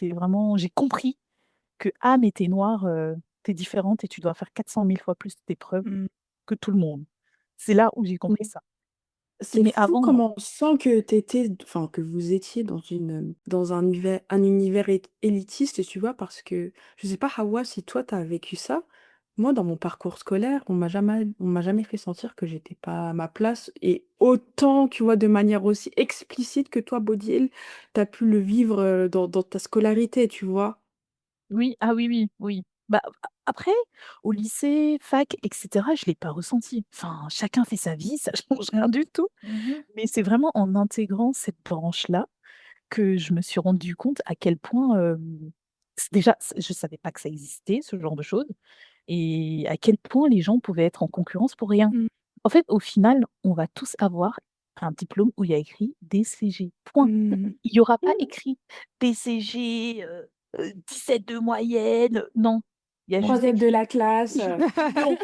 compris que: «Ah mais tu noire, tu différente et tu dois faire 400 000 fois plus d'épreuves Mmh. que tout le monde». C'est là où j'ai compris Mais ça. c'est Mais fou avant, non. comment on sent que enfin, que vous étiez dans un univers élitiste, tu vois? Parce que je sais pas, Hawa, si toi tu as vécu ça. Moi, dans mon parcours scolaire, on m'a jamais fait sentir que j'étais pas à ma place et autant, tu vois, de manière aussi explicite que toi, Bodil, tu as pu le vivre, dans ta scolarité, tu vois? Oui, ah oui, oui, oui. Bah, après, au lycée, fac et cetera, je l'ai pas ressenti. Enfin, chacun fait sa vie, ça change rien du tout. Mmh. Mais c'est vraiment en intégrant cette branche-là que je me suis rendu compte à quel point, déjà, je savais pas que ça existait, ce genre de choses et à quel point les gens pouvaient être en concurrence pour rien. Mmh. En fait, au final, on va tous avoir un diplôme où il y a écrit DCG, point. Mmh. Il y aura pas écrit DCG, 17 de moyenne, non. Il y a juste 3e de écrit la classe. non,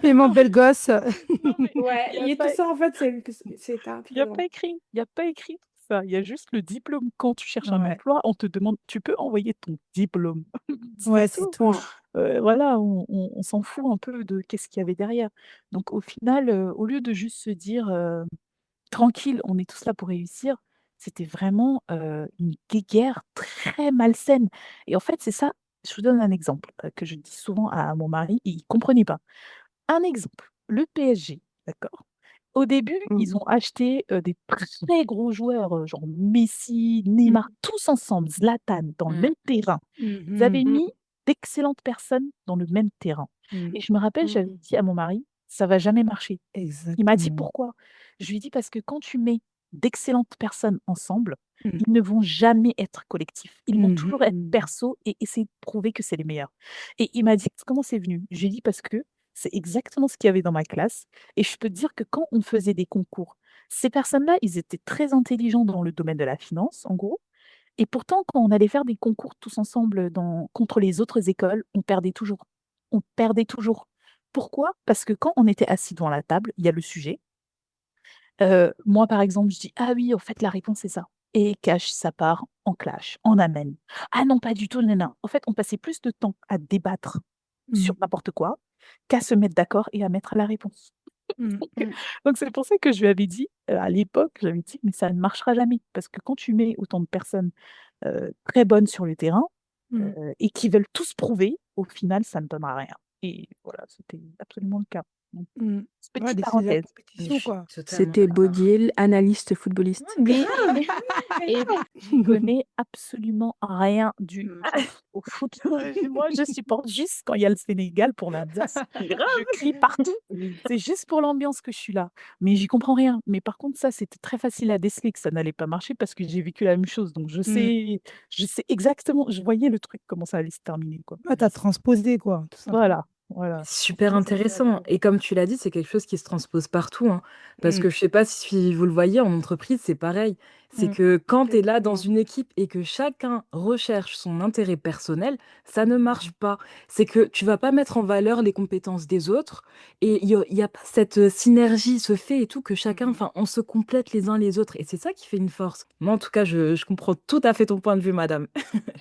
Paiement belle gosse. non mais Ouais, il y a tout pas ça en fait, c'est un Il y a présent. pas écrit il y a pas écrit tout ça. Il y a juste le diplôme. Quand tu cherches un Ouais. emploi, on te demande: «Tu peux envoyer ton diplôme?» C'est Ouais, c'est tout. tout. Point. Voilà, on s'en fout un peu de qu'est-ce qu'il y avait derrière. Donc au final, au lieu de juste se dire, «Tranquille, on est tous là pour réussir», c'était vraiment, une guéguerre très malsaine et en fait, c'est ça je vous donne un exemple, que je dis souvent à mon mari et il comprenait pas. Un exemple, le PSG, d'accord? Au début, ils Mmh. ont acheté, des très gros joueurs, genre Messi, Mmh. Neymar, tous ensemble, Zlatan, dans le Mmh. même terrain. Ils Mmh avaient Mmh. mis d'excellentes personnes dans le même terrain mh. et je me rappelle, Mmh. j'avais dit à mon mari: «Ça va jamais marcher». Il m'a dit: Exactement. «Pourquoi?» Je lui ai dit: «Parce que quand tu mets d'excellentes personnes ensemble, Mmh. ils ne vont jamais être collectifs. Ils vont toujours être Mmh. perso et essayer de prouver que c'est les meilleurs». Et il m'a dit: «Comment c'est venu?» Je lui ai dit: «Parce que c'est exactement ce qu'il y avait dans ma classe et je peux te dire que quand on faisait des concours, ces personnes-là, ils étaient très intelligents dans le domaine de la finance, en gros, et pourtant, quand on allait faire des concours tous ensemble contre les autres écoles, on perdait toujours. On perdait toujours. Pourquoi? Parce que quand on était assis devant la table, il y a le sujet. Moi, par exemple, je dis: «Ah oui, en fait, la réponse, c'est ça». Et cache, ça part en clash, en amène. «Ah non, pas du tout, nin En fait, on passait plus de temps à débattre Mmh. sur n'importe quoi qu'à se mettre d'accord et à mettre la réponse. Mmh. Mmh. Donc c'est pour ça que je lui avais dit, à l'époque, j'avais dit: «Mais ça ne marchera jamais». Parce que quand tu mets autant de personnes, très bonnes sur le terrain, Mmh. et qui veulent tous prouver, au final, ça ne donnera rien. Et voilà, c'était absolument le cas. Donc Mmh. Ouais, petite des c'est de la parenthèse. Mais je compétition, suis quoi. totalement C'était d'accord. Bodil, analyste footballiste. Oui, et j'y connais absolument rien du Mmh. tout au foot. Moi, je supporte juste quand il y a le Sénégal pour l'Alsace. Je crie partout. C'est juste pour l'ambiance que je suis là. Mais j'y comprends rien. Mais par contre, ça, c'était très facile à déceler que ça n'allait pas marcher parce que j'ai vécu la même chose. Donc Mmh. je sais exactement, je voyais le truc, comment ça allait se terminer, quoi. Ouais, tu as transposé, quoi, tout simplement. Voilà, voilà. Super intéressant et comme tu l'as dit, c'est quelque chose qui se transpose partout, hein. Parce Mmh. que je sais pas si vous le voyez en entreprise, c'est pareil. C'est Mmh. que quand tu es là dans Exactement. une équipe et que chacun recherche son intérêt personnel, ça ne Mmh. marche pas. C'est que tu vas pas mettre en valeur les compétences des autres et il y a pas cette, synergie, ce fait et tout que chacun Mmh. enfin, on se complète les uns les autres et c'est ça qui fait une force. Moi, en tout cas, je comprends tout à fait ton point de vue, madame.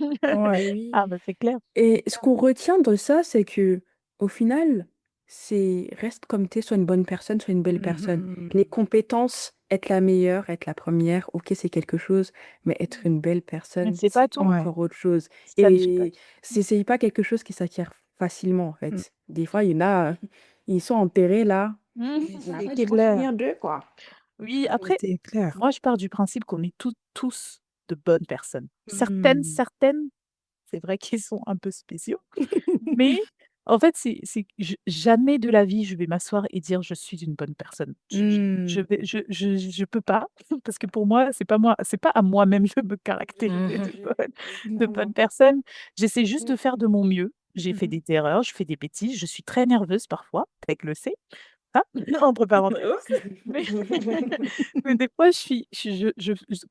Ouais. Et oui. Ah bah, c'est clair. Et ce qu'on retient de ça, c'est que au final, c'est reste comme t'es, sois une bonne personne, sois une belle personne. Mmh. Les compétences, être la meilleure, être la première, ok, c'est quelque chose, mais être une belle Mais personne, c'est pas c'est tout. Ouais. encore autre chose. Ça ne suffit pas. Et c'est pas quelque chose qui s'acquiert facilement, en Mmh. fait. Des fois, il y en a, ils sont enterrés là. Mmh. Après, C'est tu peux clair. finir d'eux, quoi. Oui, Mais après, c'est clair. moi, je pars du principe qu'on est tous de bonnes personnes. Mmh. Certaines, c'est vrai qu'ils sont un peu spéciaux, mais en fait, c'est jamais de la vie, je vais m'asseoir et dire: «Je suis une bonne personne». Je Mmh. vais je peux pas, parce que pour moi, c'est pas à moi-même de me caractériser Mmh. de bonne personne. J'essaie juste de faire de mon mieux. J'ai fait Mmh. des erreurs, je fais des bêtises, je suis très nerveuse parfois, Peg le sait, hein, entre parenthèses. Mais mais des fois,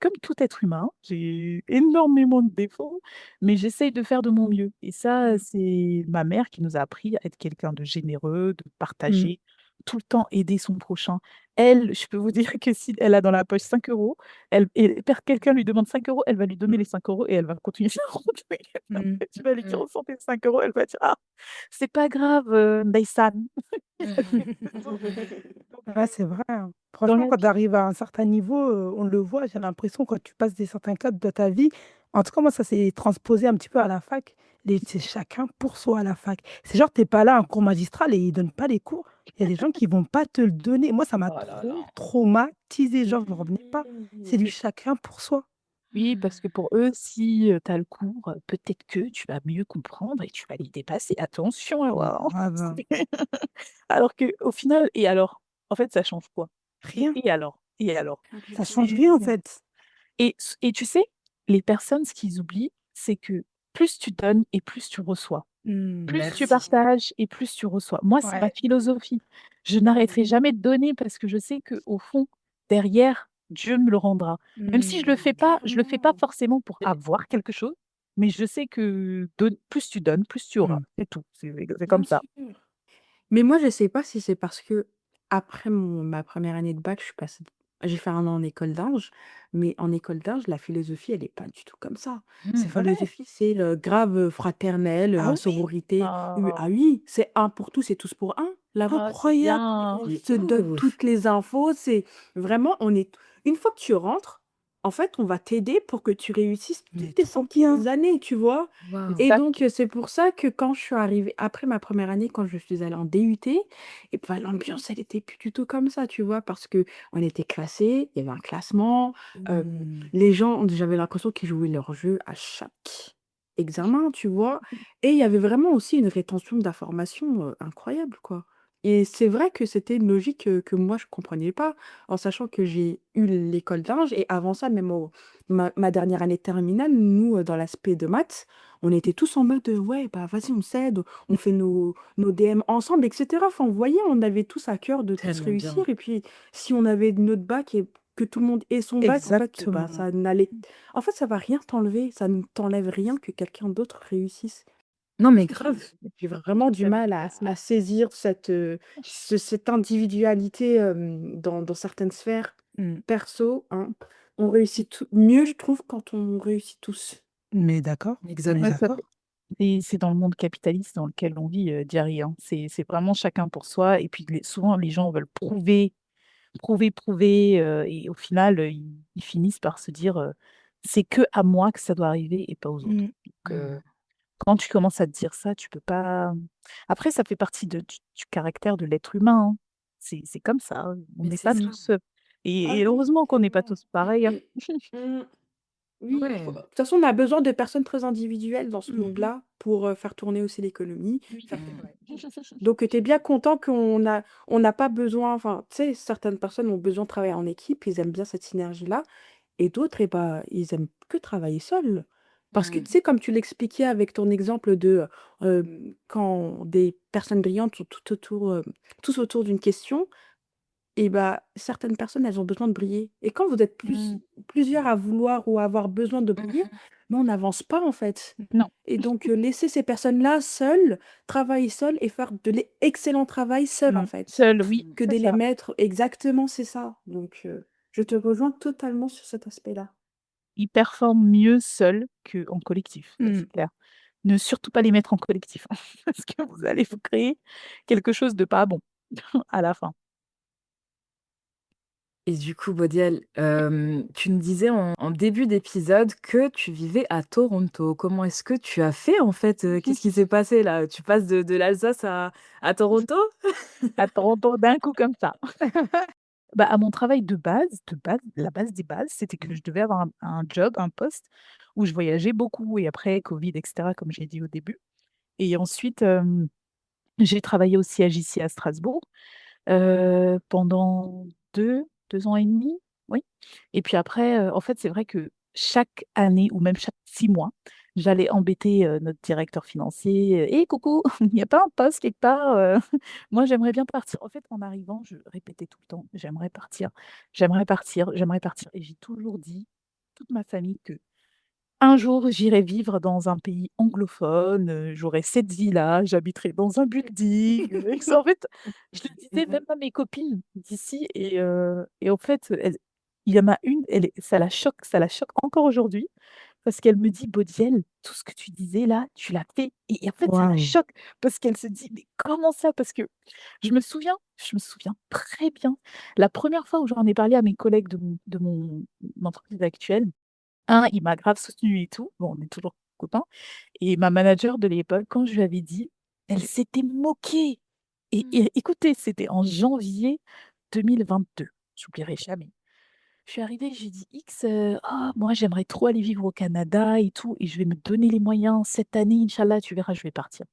comme tout être humain, j'ai énormément de défauts, mais j'essaye de faire de mon mieux et ça, Mmh. c'est ma mère qui nous a appris à être quelqu'un de généreux, de Mmh. partager, tout le temps aider son prochain. Elle, je peux vous dire que si elle a dans la poche 5 €, quelqu'un lui demande 5 €, elle va lui donner les 5 € et elle va continuer sa route. Mmh. Tu vas lui Mmh. transférer 5 €, elle va dire: «Ah, c'est pas grave, Ndeysaan». Ouais, c'est vrai, hein. Dans Franchement, la quand tu vie. arrives à un certain niveau, on le voit, j'ai l'impression quand tu passes des certains caps de ta vie, en tout cas, moi, ça s'est transposé un petit peu à la fac. C'est chacun pour soi à la fac. C'est genre, tu es pas là, un cours magistral et ils donnent pas les cours. Il y a des gens qui vont pas te le donner. Moi, ça m'a Oh là trop là. traumatisée. Genre, je ne revenais pas. C'est du chacun pour soi. Oui, parce que pour eux, si, tu as le cours, peut-être que tu vas mieux comprendre et tu vas les dépasser. Attention, hein, waouh! Grave. Alors qu'au final et alors? En fait, ça change quoi? Rien. Et alors? Et alors? Ça change rien, en Et fait. et tu sais, les personnes, ce qu'ils oublient, c'est que plus tu donnes et plus tu reçois. Mmh. Plus tu Merci. partages et plus tu reçois. Moi, c'est ma Ouais. philosophie. Je n'arrêterai jamais de donner parce que je sais qu'au fond, derrière, Dieu me le rendra. Même si Mmh. je le fais pas forcément pour avoir quelque chose, mais je sais que plus tu donnes, plus tu auras. Mmh. C'est tout. C'est comme Bien ça. sûr. Mais moi, je sais pas si c'est parce que après ma première année de bac, j'ai fait 1 an en école d'ingé, mais en école d'ingé, la philosophie, elle est pas du tout comme ça. C'est Cette Mmh. vrai. philosophie, c'est le grave, fraternel, Ah oui? sororité. Oui, ah Oh, oui, c'est un pour tous et tous pour un, là-bas. oh, c'est Incroyable. bien. On C'est te donne ouf. toutes les infos, c'est vraiment une fois que tu rentres, en fait, on va t'aider pour que tu réussisses Mais toutes tes trop 5 bien. années, tu vois? Waouh. Et Exact. donc, c'est pour ça que quand je suis arrivée après ma première année, quand je suis allée en DUT, et ben, l'ambiance, elle était plus du tout comme ça, tu vois? Parce qu'on était classés, il y avait un classement, Mmh. les gens, j'avais l'impression qu'ils jouaient leur jeu à chaque examen, tu vois? Et il y avait vraiment aussi une rétention d'informations, incroyable, quoi. Et c'est vrai que c'était une logique, que moi je comprenais pas, en sachant que j'ai eu l'école d'ingé et avant ça, même ma dernière année de terminale, nous, dans l'aspect de maths, on était tous en mode, «Ouais, bah, vas-y, on s'aide, on fait nos DM ensemble» et cetera. Enfin, vous voyez, on avait tous à cœur de tous Tellement bien. réussir et puis si on avait notre bac et que tout le monde ait son bac, en fait, bah, Exactement. ça n'allait en fait, ça va rien t'enlever, ça ne t'enlève rien que quelqu'un d'autre réussisse. Non, mais grave. J'ai vraiment du J'avais mal à saisir cette individualité, dans certaines sphères Mmh. perso, hein. On réussit mieux, je trouve, quand on réussit tous. Mais d'accord, mais Ouais, Exactement. ça fait d'accord. et c'est dans le monde capitaliste dans lequel on vit, Diary, hein. C'est vraiment chacun pour soi et puis souvent les gens veulent prouver, prouver, prouver, et au final, ils finissent par se dire, «C'est que à moi que ça doit arriver et pas aux autres». Mmh. Donc quand tu commences à te dire ça, tu peux pas après ça fait partie du caractère de l'être humain, hein. C'est comme ça, hein. On Mais n'est c'est pas ça. Mmh. tous, Ah et oui, heureusement qu'on n'est pas tellement. tous pareils, hein. Mmh. Oui, Ouais. de toute façon, on a besoin de personnes très individuelles dans ce Mmh. monde-là pour, faire tourner aussi l'économie. Oui, Faire c'est vrai. Donc, tu es bien content on n'a pas besoin enfin, tu sais, certaines personnes ont besoin de travailler en équipe, ils aiment bien cette synergie-là et d'autres, eh bah, ils aiment que travailler seuls. Parce que, Mmh. tu sais, comme tu l'expliquais avec ton exemple de, quand des personnes brillantes sont tous autour d'une question et bah, certaines personnes, elles ont besoin de briller et quand vous êtes Mmh. plusieurs à vouloir ou à avoir besoin de briller, Mmh. mais on n'avance pas, en fait. Non. Et donc, laisser ces personnes-là seules, travailler seules et faire de l'excellent travail seules, en fait. Seul, oui, Que c'est de les ça. mettre exactement, c'est ça. Donc, je te rejoins totalement sur cet aspect-là. Ils performent mieux seuls qu'en collectif, ça Mmh. c'est clair. Ne surtout pas les mettre en collectif, hein, parce que vous allez vous créer quelque chose de pas bon à la fin. Et du coup, Bodiel, tu nous disais en début d'épisode que tu vivais à Toronto. Comment est-ce que tu as fait, en fait? Qu'est-ce qui s'est passé là? Tu passes de l'Alsace à Toronto? Attends, d'un coup comme ça. Bah, à mon travail la base des bases, c'était que je devais avoir un job, un poste où je voyageais beaucoup et après covid et cetera, comme j'ai dit au début et ensuite, j'ai travaillé au siège ici à Strasbourg, pendant deux ans et demi, oui et puis après, en fait, c'est vrai que chaque année ou même chaque 6 mois, j'allais embêter, notre directeur financier: «Hé coucou, il n'y a pas un poste quelque part, moi j'aimerais bien partir». En fait, en arrivant, je répétais tout le temps: «J'aimerais partir, j'aimerais partir, j'aimerais partir» et j'ai toujours dit, toute ma famille, que un jour, j'irai vivre dans un pays anglophone, j'aurai cette vie-là, j'habiterai dans un building, et que en fait, je le disais même à mes copines d'ici et en fait, il y en a une, elle est ça la choque encore aujourd'hui parce qu'elle me dit: «Bodiel, tout ce que tu disais là, tu l'as fait» et en fait, ça la Waouh! choque parce qu'elle se dit: «Mais comment ça?» parce que je me souviens très bien, la première fois où j'en ai parlé à mes collègues de mon entreprise actuelle, il m'a grave soutenue et tout. Bon, on est toujours copains et ma manager de l'époque, quand je lui avais dit, elle s'était moquée et écoutez, c'était en janvier 2022. J'oublierai jamais. Je suis arrivée, j'ai dit: «X, moi j'aimerais trop aller vivre au Canada et tout et je vais me donner les moyens cette année, inch'Allah, tu verras, je vais partir».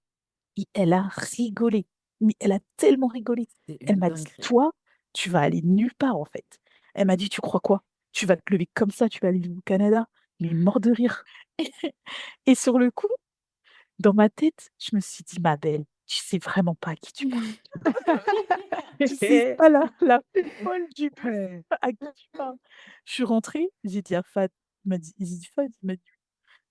Et elle a rigolé, mais elle a tellement rigolé. C'est Elle une m'a dit: dinguerie. «Toi, tu vas aller nulle part, en fait». Elle m'a dit: «Tu crois quoi? Tu vas te lever comme ça, tu vas aller vivre au Canada?» mais mort de rire et sur le coup, dans ma tête, je me suis dit: «Ma belle, tu sais vraiment pas à qui tu parles. Tu sais pas la folle du bus Ouais. à qui tu parles». Je suis rentrée, j'ai dit à Fat, j'ai dit: «Fat»,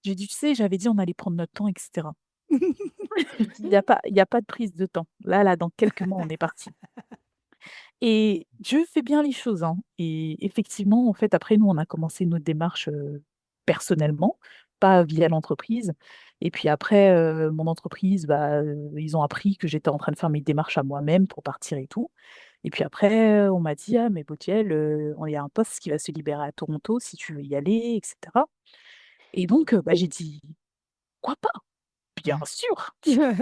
j'ai dit: «Tu sais, j'avais dit on allait prendre notre temps et cetera». Il y a pas de prise de temps. Là, dans quelques mois, on est parti et Dieu fait bien les choses, hein et effectivement, en fait, après nous, on a commencé notre démarche, personnellement, pas via l'entreprise et puis après, mon entreprise, bah, ils ont appris que j'étais en train de faire mes démarches à moi-même pour partir et tout Et puis après, on m'a dit: «Ah mais Baudtiel, il y a un poste qui va se libérer à Toronto si tu veux y aller» et cetera. Et donc, j'ai dit: «Pourquoi pas? Bien sûr!»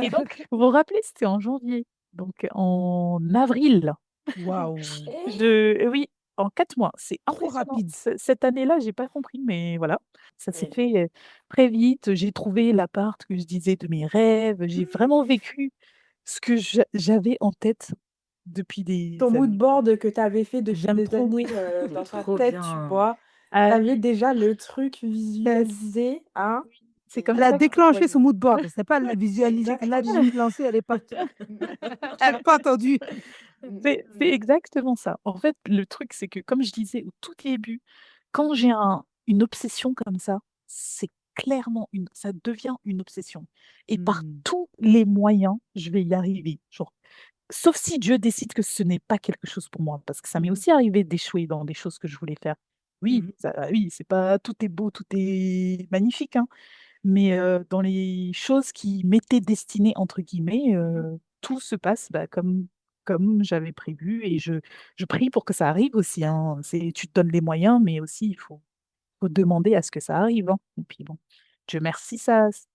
Et donc, vous vous rappelez, c'était en janvier. Donc en avril, Waouh! oui, en 4 mois, c'est Trop impressionnant. rapide. Cette année-là, j'ai pas compris, mais voilà, ça s'est fait, très vite. J'ai trouvé l'appart que je disais de mes rêves. J'ai vraiment vécu ce que j'avais en tête depuis des Ton mood années. board que tu avais fait depuis J'aime des trop. années, dans ta Trop tête, tu bien. vois? Tu Ah avais oui, déjà le truc yes, visualisé, hein? oui, c'est comme Elle a ça que je le déclenché son voyais. mood board. C'est pas elle l'a visualisé, elle l'a Exactement. juste lancé, elle est partie. Elle a pas attendu. C'est exactement ça. En fait, le truc, c'est que comme je disais au tout début, quand j'ai une obsession comme ça, clairement ça devient une obsession et par Mmh. tous les moyens, je vais y arriver. Genre, sauf si Dieu décide que ce n'est pas quelque chose pour moi, parce que ça m'est Mmh mh. aussi arrivé d'échouer dans des choses que je voulais faire. Oui, Mmh. oui, c'est pas tout est beau, tout est magnifique, hein, mais dans les choses qui «m'étaient destinées» entre guillemets, tout se passe, comme j'avais prévu et je prie pour que ça arrive aussi, hein. Tu te donnes les moyens, mais aussi il faut demander à ce que ça arrive, hein, et puis bon, Dieu merci,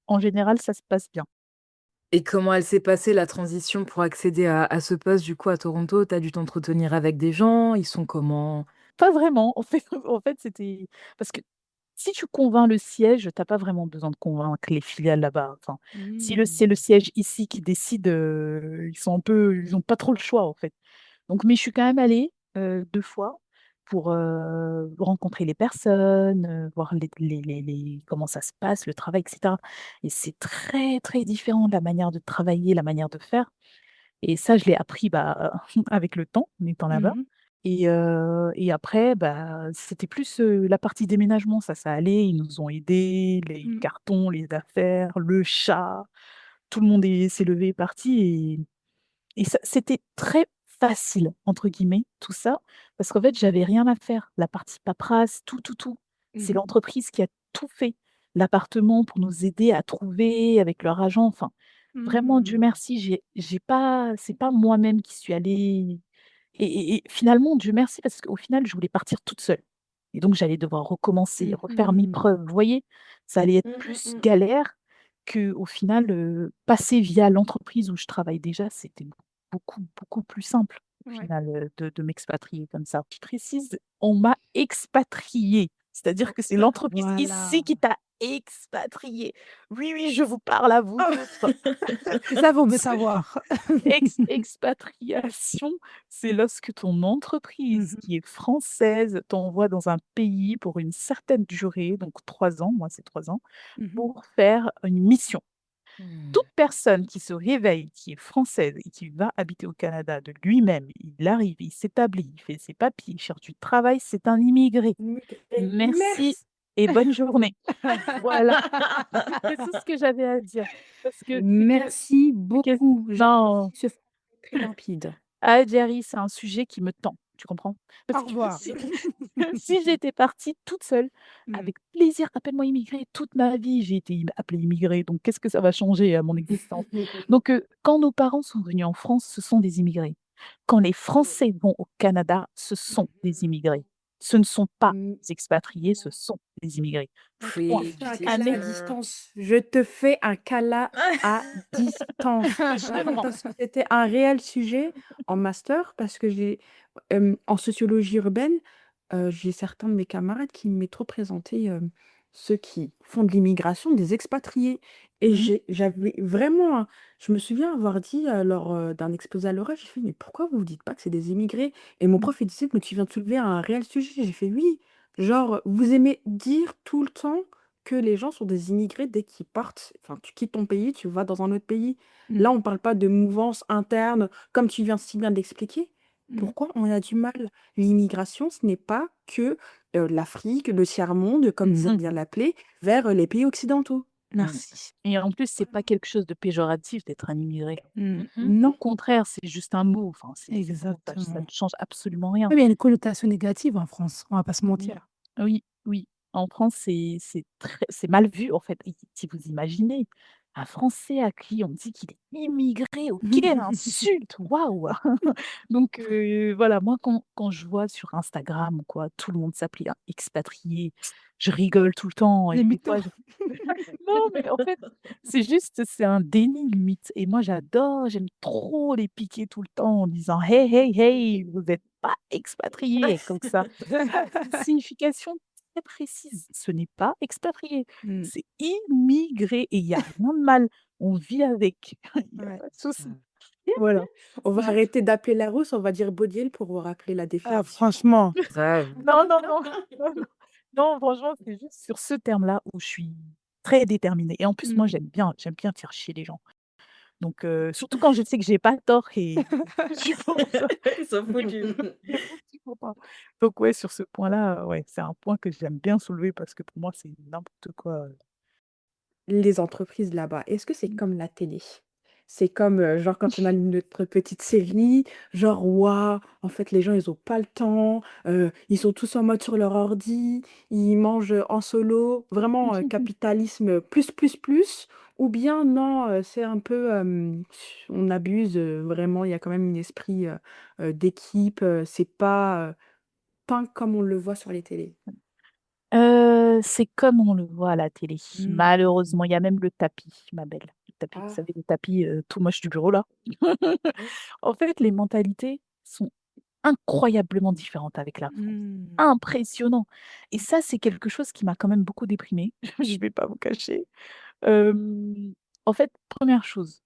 en général, ça se passe bien. Et comment elle s'est passée la transition pour accéder à ce poste, du coup, à Toronto? Tu as dû t'entretenir avec des gens? Ils sont comment? Pas vraiment, en fait, c'était parce que si tu convaincs le siège, tu as pas vraiment besoin de convaincre les filiales là-bas. Enfin, si Mmh. c'est le siège ici qui décide, ils ont pas trop le choix, en fait. Donc mais je suis quand même allée, 2 fois pour, rencontrer les personnes, voir les comment ça se passe, le travail et cetera et c'est très, très différent de la manière de travailler, la manière de faire et ça, je l'ai appris, avec le temps, en étant là-bas Mmh. et après, c'était plus, la partie déménagement, ça allait, ils nous ont aidés, les Mmh. cartons, les affaires, le chat, tout le monde s'est levé, est parti et ça c'était «très facile» entre guillemets, tout ça, parce qu'en fait, j'avais rien à faire. La partie paperasse, tout, tout, tout. C'est Mmh. l'entreprise qui a tout fait. L'appartement pour nous aider à trouver avec leur agent, enfin, vraiment Dieu Mmh. merci, j'ai pas c'est pas moi-même qui suis allée et finalement Dieu merci parce qu'au final, je voulais partir toute seule et donc j'allais devoir recommencer, refaire mes Mmh. preuves, vous voyez? Ça allait être Mmh mh, plus mmh. galère qu'au final, passer via l'entreprise où je travaille déjà, c'était beaucoup, beaucoup plus simple au Ouais. final, de m'expatrier comme ça. Je précise, on m'a expatriée, c'est-à-dire que c'est l'entreprise ici Voilà. qui t'a expatriée. Oui, oui, je vous parle à vous autres. C'est ça, vaut mieux savoir. Expatriation, c'est lorsque ton entreprise Mmh. qui est française t'envoie dans un pays pour une certaine durée, donc 3 ans, moi c'est 3 ans, Mmh. pour faire une mission. Mmh. Toute personne qui se réveille, qui est française et qui va habiter au Canada de lui-même, il arrive, il s'établit, il fait ses papiers, il cherche du travail, c'est un immigré. Merci Merci. et bonne journée. Voilà, c'est tout ce que j'avais à dire parce que Merci c'est ques beaucoup. non. J'apprécie ce français très limpide. Ah Jerry, c'est un sujet qui me tend, tu comprends? Parce Au que revoir. si j'étais partie toute seule, Mmh. avec plaisir, appelle-moi immigrée, toute ma vie, j'ai été appelée immigrée, donc qu'est-ce que ça va changer à mon existence? Donc quand nos parents sont venus en France, ce sont des immigrés. Quand les Français vont au Canada, ce sont des immigrés. Ce ne sont pas Mmh. des expatriés, ce sont des immigrés. Point. Je te fais un C'est câlin à sûr. distance. Je te fais un câlin à distance. Absolument. Parce que c'était un réel sujet en master, parce que en sociologie urbaine, j'ai certains de mes camarades qui m'ont trop présenté ceux qui font de l'immigration, des expatriés. Et Mmh. j'avais vraiment, je me souviens avoir dit lors d'un exposé à l'oral, j'ai fait, mais pourquoi vous ne dites pas que c'est des immigrés? Et mon Mmh. prof, il disait, mais tu viens de soulever un réel sujet. J'ai fait, oui. Genre, vous aimez dire tout le temps que les gens sont des immigrés dès qu'ils partent. Enfin, tu quittes ton pays, tu vas dans un autre pays. Mmh. Là, on ne parle pas de mouvance interne, comme tu viens si bien de l'expliquer. Mmh. Pourquoi on a du mal? L'immigration, ce n'est pas que l'Afrique, le tiers-monde, comme ils aiment Mmh. bien l'appeler, vers les pays occidentaux. Mmh. Merci. Et en plus, c'est pas quelque chose de péjoratif d'être un immigré. Mmh. Mmh mh. Au Non. contraire, c'est juste un mot, enfin, c'est bon, ça ne Exactement. change absolument rien. Oui, mais il y a une connotation négative en France, on va pas se Oui, mentir. oui, oui. En France, c'est mal vu, en fait. Si vous imaginez, un Français à qui on me dit qu'il est immigré, oh quelle insulte! Waouh! Donc voilà, moi quand je vois sur Instagram ou quoi, tout le monde s'appelle expatrié, je rigole tout le temps et Les des fois mythos. je non, mais en fait, c'est juste, c'est un déni limite et moi j'aime trop les piquer tout le temps en disant: «Hey, hey, hey, vous êtes pas expatriés!» comme ça. Ça a une signification très précise. Ce n'est pas expatrié, Mmh, c'est immigré et il y a rien de mal. On vit avec, il y a ouais. pas de souci. Voilà. On va arrêter d'appeler Larousse, on va dire Bodiel pour vous rappeler la Ah définition. franchement. Grave. Non, non, non, non, non. Non, franchement, c'est juste sur ce terme-là où je suis très déterminée et en plus, moi, Mmh. j'aime bien faire chier les gens. Donc surtout quand je sais que j'ai pas tort et je suis pour ça. Ils sont foutus. Je suis pour pas. Donc ouais, sur ce point-là, ouais, c'est un point que j'aime bien soulever parce que pour moi, c'est n'importe quoi. Les entreprises là-bas, est-ce que c'est Mmh. comme la télé? C'est comme, genre quand on allume notre petite série, genre: «Waouh, en fait les gens ils ont pas le temps, ils sont tous en mode sur leur ordi, ils mangent, en solo», vraiment, capitalisme, plus? Ou bien non, c'est un peu, on abuse, vraiment il y a quand même un esprit, d'équipe, c'est pas comme on le voit sur les télés? C'est comme on le voit à la télé. Mmh. Malheureusement, il y a même le tapis, ma belle. Le tapis, vous Ah. savez, le tapis, tout moche du bureau là. En fait, les mentalités sont incroyablement différentes avec la France. Mmh. Impressionnant et ça, c'est quelque chose qui m'a quand même beaucoup déprimée, je vais pas vous cacher. En fait, première chose,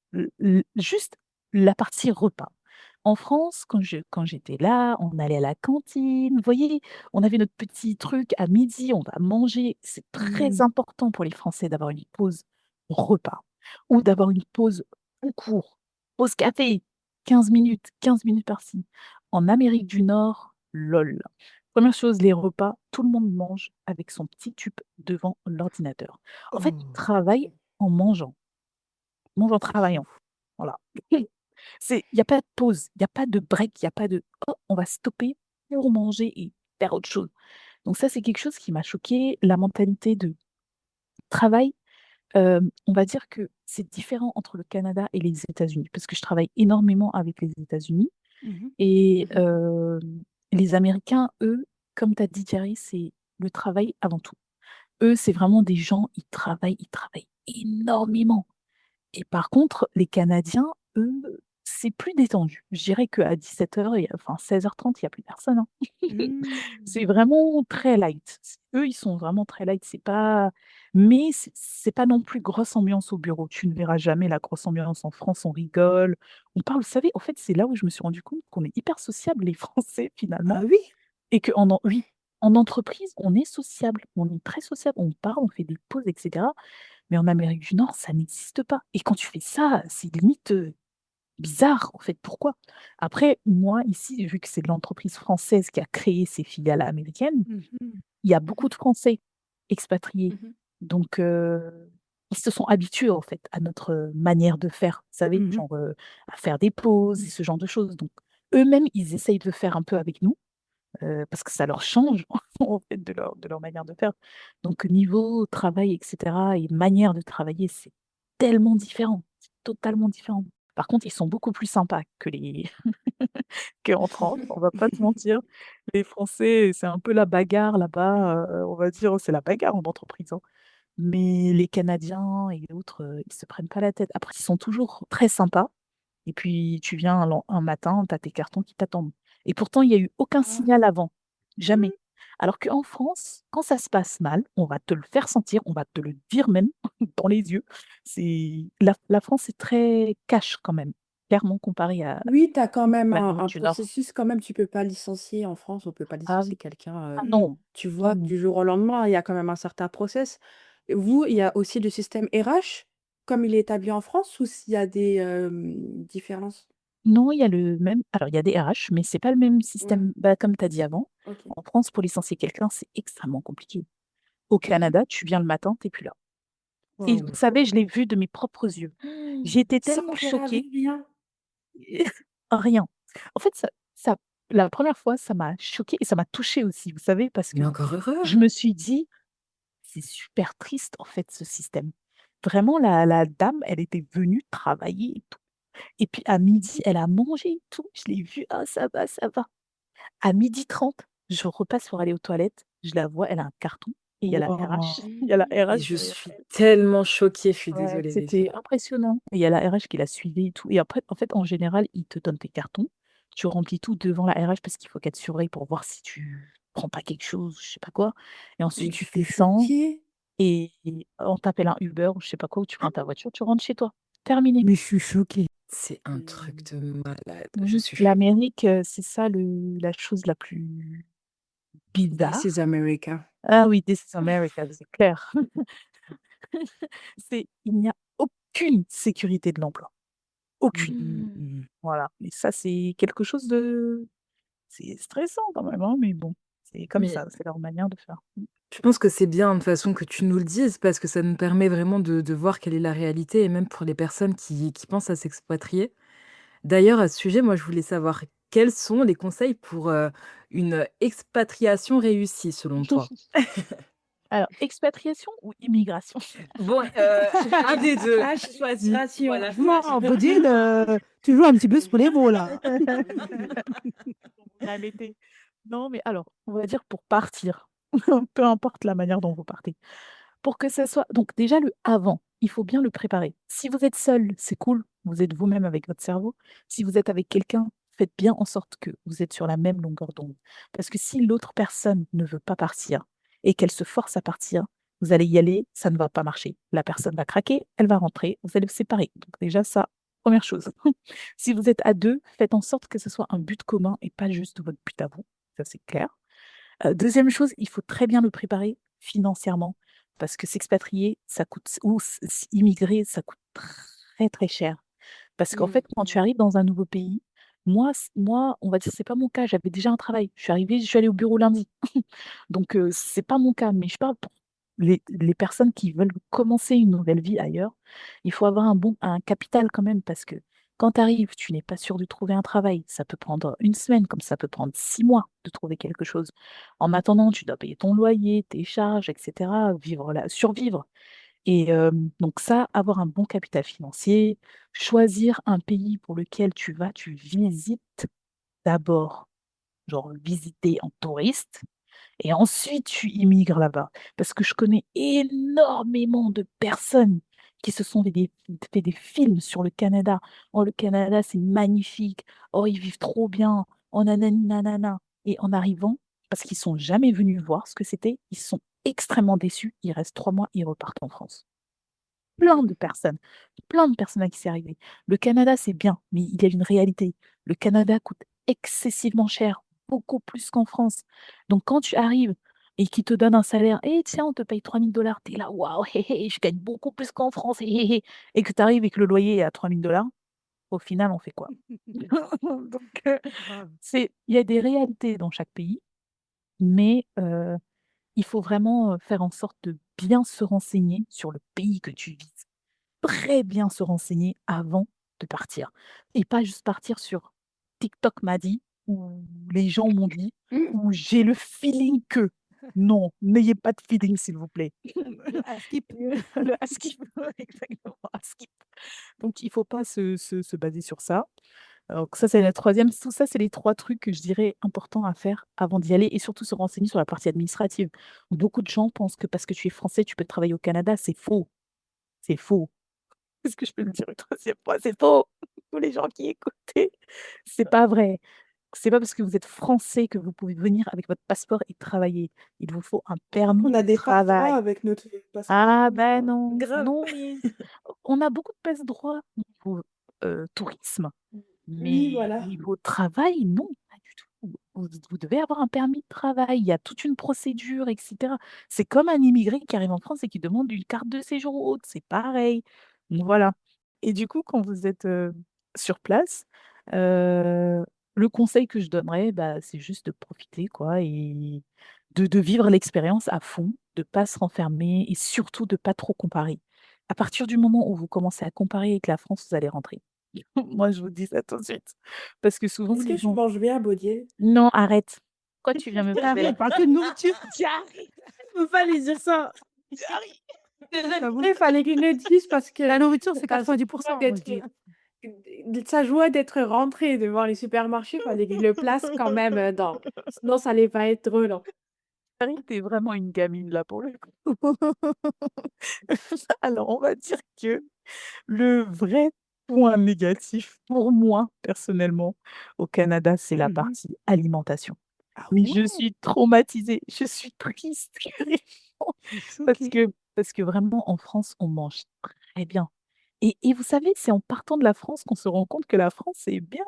juste la partie repas. En France, quand j'étais là, on allait à la cantine, vous voyez? On avait notre petit truc à midi, on va manger. C'est très Mmh. important pour les Français d'avoir une pause repas ou d'avoir une pause tout court. Pause café, 15 minutes par-ci. En Amérique du Nord, lol. Première chose, les repas, tout le monde mange avec son petit tube devant l'ordinateur. En fait, ils Oh! travaillent en mangeant, mangent en C'est fou. travaillant. Voilà. Il y a pas de pause, il y a pas de break, il y a pas de: «Oh, on va stopper pour manger et faire autre chose». Donc ça, c'est quelque chose qui m'a choquée. La mentalité de travail, on va dire que c'est différent entre le Canada et les États-Unis, parce que je travaille énormément avec les États-Unis Mmh mh. et Mmh. les Américains, eux, comme tu as dit Thierry, c'est le travail avant tout. Eux, c'est vraiment des gens, ils travaillent énormément. Et par contre, les Canadiens, eux, c'est plus détendu. Je dirais qu'à 17:00, enfin 16:30, il y a plus personne, hein. Mmh. C'est vraiment très light. Eux, ils sont vraiment très light, c'est pas mais c'est pas non plus grosse ambiance au bureau. Tu ne verras jamais la grosse ambiance. En France, on rigole, on parle. Vous savez, en fait, c'est là où je me suis rendu compte qu'on est hyper sociables les Français, Ah finalement oui? et oui, en entreprise, on est sociable, on est très sociable, on parle, on fait des pauses et cetera. Mais en Amérique du Nord, ça n'existe pas et quand tu fais ça, c'est limite, bizarre, en fait. Pourquoi? Après, moi, ici, vu que c'est l'entreprise française qui a créé ces filiales américaines, Mmh mh. il y a beaucoup de Français expatriés. Mmh mh. Donc ils se sont habitués, en fait, à notre, manière de faire, vous savez? Mmh mh. Genre, à faire des pauses et ce genre de choses. Donc eux-mêmes, ils essayent de faire un peu avec nous, parce que ça leur change, en fait, de leur manière de faire. Donc niveau travail et cetera et manière de travailler, c'est tellement différent, c'est totalement différent. Par contre, ils sont beaucoup plus sympas que les qu'en France, on va pas se mentir. Les Français, c'est un peu la bagarre là-bas, on va dire, c'est la bagarre en entreprise, hein. Mais les Canadiens et autres, ils se prennent pas la tête. Après, ils sont toujours très sympas et puis tu viens un matin, tu as tes cartons qui t'attendent et pourtant il y a eu aucun Ah. signal avant, jamais. Mmh. Alors qu'en France, quand ça se passe mal, on va te le faire sentir, on va te le dire même dans les yeux. C'est la France est très cash quand même, clairement comparé à Oui, tu as quand même l'Amérique un du Nord. processus quand même, tu peux pas licencier en France, on peut pas Ah licencier oui, quelqu'un, ah non, tu non, vois, non. du jour au lendemain, il y a quand même un certain process. Vous, il y a aussi le système RH comme il est établi en France ou s'il y a des, différences? Non, il y a le même alors il y a des RH, mais c'est pas le même Ouais, système, bah, comme tu as dit avant. OK. En France, pour licencier quelqu'un, c'est extrêmement compliqué. Au Canada, tu viens le matin, tu es plus là et vous Waouh! savez, je l'ai vu de mes propres yeux. J'étais Sans tellement préavis, choquée, rien? rien. En fait, ça la première fois, ça m'a choquée et ça m'a touchée aussi, vous savez? Parce que Mais encore heureux! je me suis dit: «C'est super triste, en fait, ce système». vraiment, la dame, elle était venue travailler et tout. Et puis à midi, elle a mangé et tout. Je l'ai vue, ah, ça va, ça va. À 12h30, je repasse pour aller aux toilettes. Je la vois, elle a un carton et il y a la Wow. RH. Il y a la Et RH je derrière suis elle. tellement choquée, je suis Ouais, désolée, les filles. c'était impressionnant. Et il y a la RH qui la suivait et tout. Et après, en fait, en général, ils te donnent tes cartons. Tu remplis tout devant la RH parce qu'il faut qu'elle te surveille pour voir si tu prends pas quelque chose, je sais pas quoi. Et Mais ensuite, je tu suis descends choquée. et on t'appelle un Uber ou je sais pas quoi, ou tu prends ta voiture, tu rentres chez toi. Terminé. Mais je suis choquée. C'est un truc de malade. Je Mhm. suis choquée. L'Amérique, c'est ça la chose la plus This bizarre. is America. Ah oui, this is America, c'est clair. Il n'y a aucune sécurité de l'emploi. Aucune. Voilà. Et ça, c'est quelque chose de... C'est stressant quand même, hein, mais bon, c'est comme Mais ça, c'est leur manière de faire. je pense que c'est bien de façon que tu nous le dises parce que ça nous permet vraiment de voir quelle est la réalité et même pour les personnes qui pensent à s'expatrier. D'ailleurs, à ce sujet, moi, je voulais savoir quels sont les conseils pour une expatriation réussie selon toi? Alors, expatriation ou immigration? Bon, un des deux. Ah, choisir. Voilà, Non, Bodine, tu joues un petit peu sur les mots là. Arrêtez. Non, mais alors, on va dire pour partir, peu importe la manière dont vous partez, pour que ça soit... Donc déjà, le avant, il faut bien le préparer. Si vous êtes seul, c'est cool, vous êtes vous-même avec votre cerveau. Si vous êtes avec quelqu'un, faites bien en sorte que vous êtes sur la même longueur d'onde. Parce que si l'autre personne ne veut pas partir et qu'elle se force à partir, vous allez y aller, ça ne va pas marcher. La personne va craquer, elle va rentrer, vous allez vous séparer. Donc déjà, ça, première chose. Si vous êtes à deux, faites en sorte que ce soit un but commun et pas juste votre but à vous. Ça, c'est clair. Deuxième chose, il faut très bien le préparer financièrement parce que s'expatrier, ça coûte, ou immigrer, ça coûte très très cher. Parce qu'en fait, quand tu arrives dans un nouveau pays, moi, on va dire, c'est pas mon cas. J'avais déjà un travail. Je suis arrivée, je suis allée au bureau lundi. Donc, c'est pas mon cas. Mais je parle pour les personnes qui veulent commencer une nouvelle vie ailleurs. Il faut avoir un capital quand même parce que quand tu arrives, tu n'es pas sûr de trouver un travail. Ça peut prendre une semaine, comme ça peut prendre 6 mois de trouver quelque chose. En attendant, tu dois payer ton loyer, tes charges, etc., vivre là, survivre. Et donc ça, avoir un bon capital financier, choisir un pays pour lequel tu visites d'abord, genre visiter en touriste, et ensuite tu immigres là-bas. Parce que je connais énormément de personnes qui se sont fait des films sur le Canada. Oh, le Canada, c'est magnifique. Oh, ils vivent trop bien. Oh, nanani, nanana. Et en arrivant, parce qu'ils sont jamais venus voir ce que c'était, ils sont extrêmement déçus. Ils restent 3 mois, ils repartent en France. Plein de personnes à qui c'est arrivé. Le Canada, c'est bien, mais il y a une réalité. Le Canada coûte excessivement cher, beaucoup plus qu'en France. Donc, quand tu arrives et qu'ils te donnent un salaire, et tiens, on te paye 3 000 $, t'es là, waouh, hé, hé, je gagne beaucoup plus qu'en France, hé, hé, hé. Et que tu arrives et que le loyer est à 3 000 $, au final, on fait quoi? Donc, Grave. il y a des réalités dans chaque pays, mais il faut vraiment faire en sorte de bien se renseigner sur le pays que tu vises, très bien se renseigner avant de partir. Et pas juste partir sur TikTok m'a dit, ou les gens m'ont dit, ou j'ai le feeling que. Non, n'ayez pas de feeling, s'il vous plaît. À skip. Le à skip, exactement, à skip. Donc, il ne faut pas se baser sur ça. Donc ça, c'est la troisième. Tout ça, c'est les 3 trucs que je dirais importants à faire avant d'y aller et surtout se renseigner sur la partie administrative. Beaucoup de gens pensent que parce que tu es français, tu peux travailler au Canada. C'est faux. C'est faux. Est-ce que je peux le dire une troisième fois? C'est faux. Tous les gens qui écoutaient, c'est pas vrai. C'est pas parce que vous êtes français que vous pouvez venir avec votre passeport et travailler. Il vous faut un permis On a de des passe-droits travail. avec notre passeport. Ah ben non, Grave. non, mais on a beaucoup de passe-droits niveau tourisme, Oui, mais voilà. niveau travail, non, pas du tout. Vous devez avoir un permis de travail, il y a toute une procédure, etc. C'est comme un immigré qui arrive en France et qui demande une carte de séjour ou autre, c'est pareil. Donc voilà. Et du coup, quand vous êtes sur place, euh, le conseil que je donnerais, bah, c'est juste de profiter, quoi, et de vivre l'expérience à fond, de pas se renfermer et surtout de pas trop comparer. À partir du moment où vous commencez à comparer avec la France, vous allez rentrer. Moi, je vous dis ça tout de suite. Parce que souvent, Est-ce les que tu gens... manges bien, Baudier? Non, arrête. Pourquoi tu viens me T'arrives, couper là? pas que de nourriture. Thierry, Faut pas lui dire ça. Thierry. J'avoue. Il fallait qu'il le dise parce que La nourriture, c'est ça se 90%, voit on dit. sa joie d'être rentré devant les supermarchés, il fallait qu'il le place quand même, dans sinon ça allait pas être drôle, hein. Karine, tu vraiment une gamine là pour le coup. Alors on va dire que le vrai point négatif pour moi, personnellement, au Canada, c'est la Mmh. partie alimentation. Ah Mais ouais? je suis traumatisée, je suis triste carrément OK. parce que vraiment en France, on mange très bien et vous savez, c'est en partant de la France qu'on se rend compte que la France, c'est bien.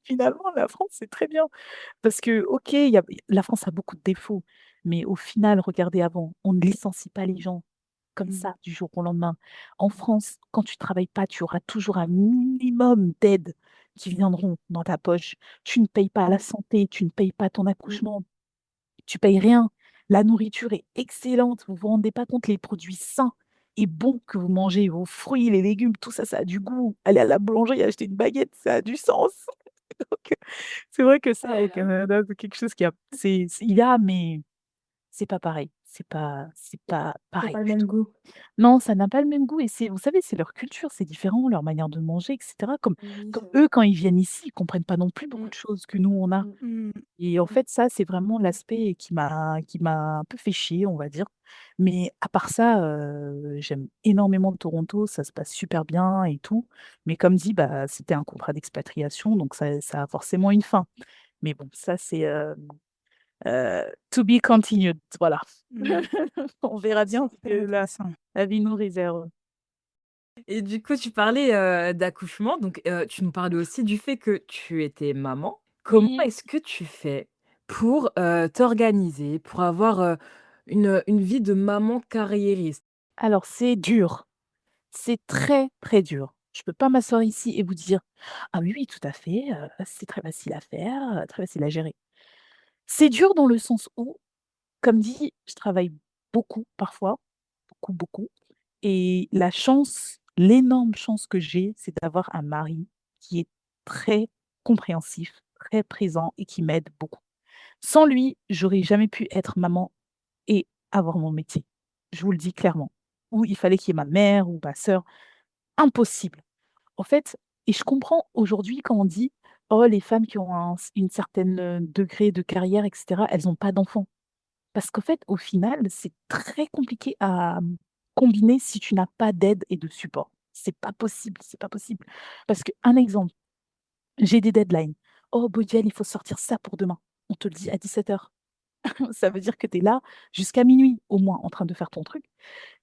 Finalement, la France, c'est très bien. Parce que, OK, il y a la France a beaucoup de défauts, mais au final, regardez avant, on ne licencie pas les gens comme Mmh. ça du jour au lendemain. En France, quand tu travailles pas, tu auras toujours un minimum d'aides qui viendront dans ta poche. Tu ne payes pas la santé, tu ne payes pas ton Mmh. accouchement, tu payes rien. La nourriture est excellente, vous vous rendez pas compte les produits sains et bons que vous mangez, vos fruits, les légumes, tout ça, ça a du goût. Aller à la boulangerie acheter une baguette, ça a du sens. Donc, c'est vrai que ça, au Canada, c'est quelque chose qui a il y a, mais c'est pas pareil. C'est pas C'est pareil pas le du même tout. goût. Non, ça n'a pas le même goût et c'est vous savez, c'est leur culture, c'est différent, leur manière de manger et cetera. Oui, Comme c'est vrai. eux, quand ils viennent ici, ils comprennent pas non plus beaucoup Mmh. de choses que nous, on a Mmh. Mmh. et en Mmh. fait, ça, c'est vraiment l'aspect qui m'a un peu fait chier, on va dire. Mais à part ça, j'aime énormément Toronto, ça se passe super bien et tout. Mais comme dit, bah, c'était un contrat d'expatriation, donc ça a forcément une fin. Mais bon, ça, c'est, to be continued, voilà. Mmh. On verra C'est bien ce hyper que intéressant. la vie nous réserve. Et du coup, tu parlais, d'accouchement, donc tu nous parlais aussi du fait que tu étais maman. Comment Oui. est-ce que tu fais pour, t'organiser, pour avoir, une vie de maman carriériste? Alors c'est dur, c'est très, très dur. Je peux pas m'asseoir ici et vous dire: «Ah oui, oui, tout à fait, c'est très facile à faire, très facile à gérer». C'est dur dans le sens où, comme dit, je travaille beaucoup parfois, beaucoup, beaucoup et la chance, l'énorme chance que j'ai, c'est d'avoir un mari qui est très compréhensif, très présent et qui m'aide beaucoup. Sans lui, j'aurais jamais pu être maman et avoir mon métier. Je vous le dis clairement. Ou il fallait qu'il y ait ma mère ou ma sœur, impossible. En fait et je comprends aujourd'hui quand on dit: «Oh les femmes qui ont une certaine, degré de carrière et cetera, elles ont pas d'enfants». Parce qu'en fait, au final, c'est très compliqué à, combiner si tu n'as pas d'aide et de support. C'est pas possible, c'est pas possible. Parce qu'un exemple, j'ai des deadlines. «Oh Bodial, il faut sortir ça pour demain». On te le dit à 17h. Ça veut dire que tu es là jusqu'à minuit au moins en train de faire ton truc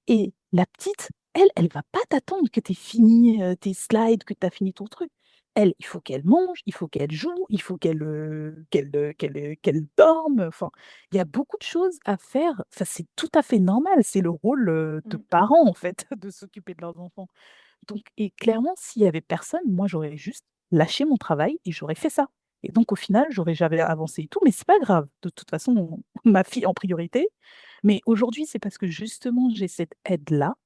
et la petite, elle, elle va pas t'attendre que tu aies fini, tes slides, que tu as fini ton truc. Elle, il faut qu'elle mange, il faut qu'elle joue, il faut qu'elle dorme, enfin, il y a beaucoup de choses à faire. Enfin, c'est tout à fait normal, c'est le rôle, de Mmh. parents, en fait, de s'occuper de leurs enfants. Donc et clairement, s'il y avait personne, moi, j'aurais juste lâché mon travail et j'aurais fait ça. Et donc au final, j'avais avancé et tout, mais c'est pas grave. De toute façon, ma fille en priorité. Mais aujourd'hui, c'est parce que justement, j'ai cette aide-là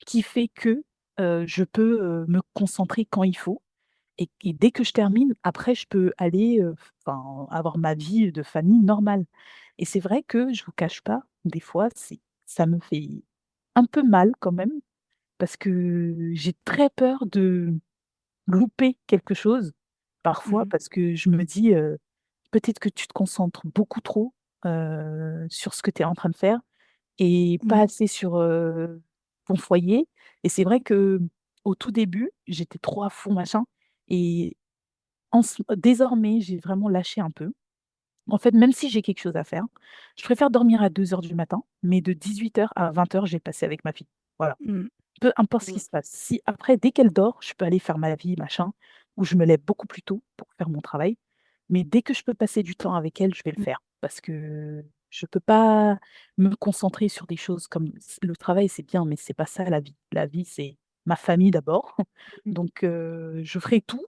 qui fait que, je peux, me concentrer quand il faut et dès que je termine, après je peux aller, enfin, avoir ma vie de famille normale. Et c'est vrai que je vous cache pas, des fois, ça me fait un peu mal quand même parce que j'ai très peur de louper quelque chose, parfois, Mmh. parce que je me dis, peut-être que tu te concentres beaucoup trop, sur ce que tu es en train de faire et pas Mmh. assez sur, ton foyer et c'est vrai que au tout début, j'étais trop à fond, machin et désormais, j'ai vraiment lâché un peu. En fait, même si j'ai quelque chose à faire, je préfère dormir à 2 heures du matin, mais de 18h à 20h, j'ai passé avec ma fille. Voilà. Mmh. Peu importe ce qui Mmh. se passe. Si après, dès qu'elle dort, je peux aller faire ma vie, machin, ou je me lève beaucoup plus tôt pour faire mon travail. Mais dès que je peux passer du temps avec elle, je vais le Mmh. faire. Parce que je peux pas me concentrer sur des choses comme le travail, c'est bien, mais c'est pas ça la vie. La vie, c'est ma famille d'abord. Mmh. Donc, je ferai tout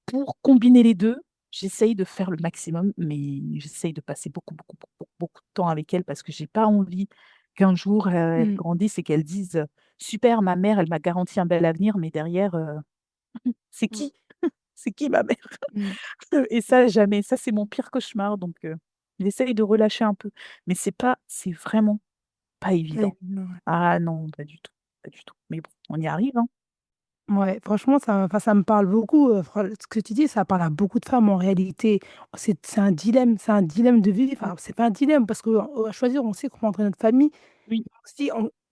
pour combiner les 2. J'essaye de faire le maximum, mais j'essaye de passer beaucoup, beaucoup, beaucoup, beaucoup de temps avec elle parce que j'ai pas envie qu'un jour, elle Mmh. grandisse et qu'elle dise, «Super, ma mère, elle m'a garanti un bel avenir», mais derrière, «C'est Mmh. qui? C'est qui ma mère?» Mmh. Et ça, jamais. Ça, c'est mon pire cauchemar, donc j'essaye de relâcher un peu. Mais c'est vraiment pas évident. Ouais. Ah non, pas du tout, pas du tout. Mais bon, on y arrive, hein. Ouais, franchement, ça me parle beaucoup. Ce que tu dis, ça parle à beaucoup de femmes en réalité. C'est un dilemme de vie. Mmh, Enfin, c'est pas un dilemme parce qu'à choisir, on sait comment entrer notre famille. oui, Si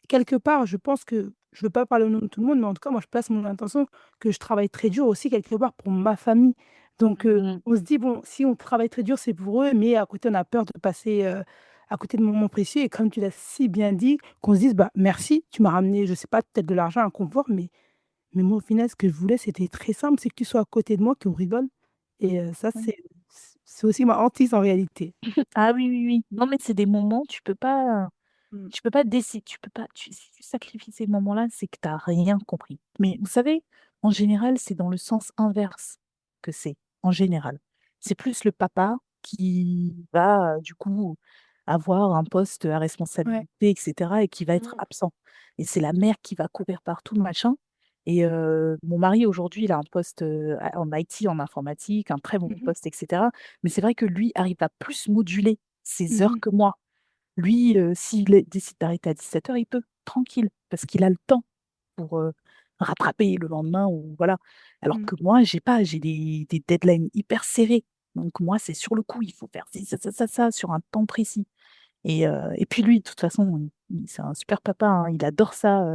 quelque part, je pense que je veux pas parler au nom de tout le monde, mais en tout cas, moi, je place mon intention que je travaille très dur aussi quelque part pour ma famille. Donc, mmh, on se dit, bon, si on travaille très dur, c'est pour eux, mais à côté, on a peur de passer à côté de moments précieux. Et comme tu l'as si bien dit, qu'on se dise, bah, merci, tu m'as ramené, je sais pas, peut-être de l'argent, un confort, mais moi, au final, ce que je voulais, c'était très simple, c'est que tu sois à côté de moi, qu'on rigole. Et ça, oui. c'est aussi ma hantise en réalité. Ah oui, oui, oui. Non, mais c'est des moments, Mmh. tu peux pas décider, si tu sacrifies ces moments-là, c'est que tu as rien compris. Mais vous savez, en général, c'est dans le sens inverse que c'est, en général. C'est plus le papa qui va, du coup, avoir un poste à Ouais. responsabilité, etc., et qui va être Mmh. absent. Et c'est la mère qui va courir partout, machin. Et mon mari, aujourd'hui, il a un poste en IT, en informatique, un très bon Mmh mh. poste, etc. Mais c'est vrai que lui arrive à plus moduler ses heures Mmh. que moi. Lui, décide d'arrêter à 17 heures, il peut, tranquille, parce qu'il a le temps pour, rattraper le lendemain ou voilà. Alors Mmh. que moi, j'ai des deadlines hyper serrées. Donc moi, c'est sur le coup, il faut faire ci, ça, sur un temps précis. Et puis lui, de toute façon, c'est un super papa, hein, il adore ça,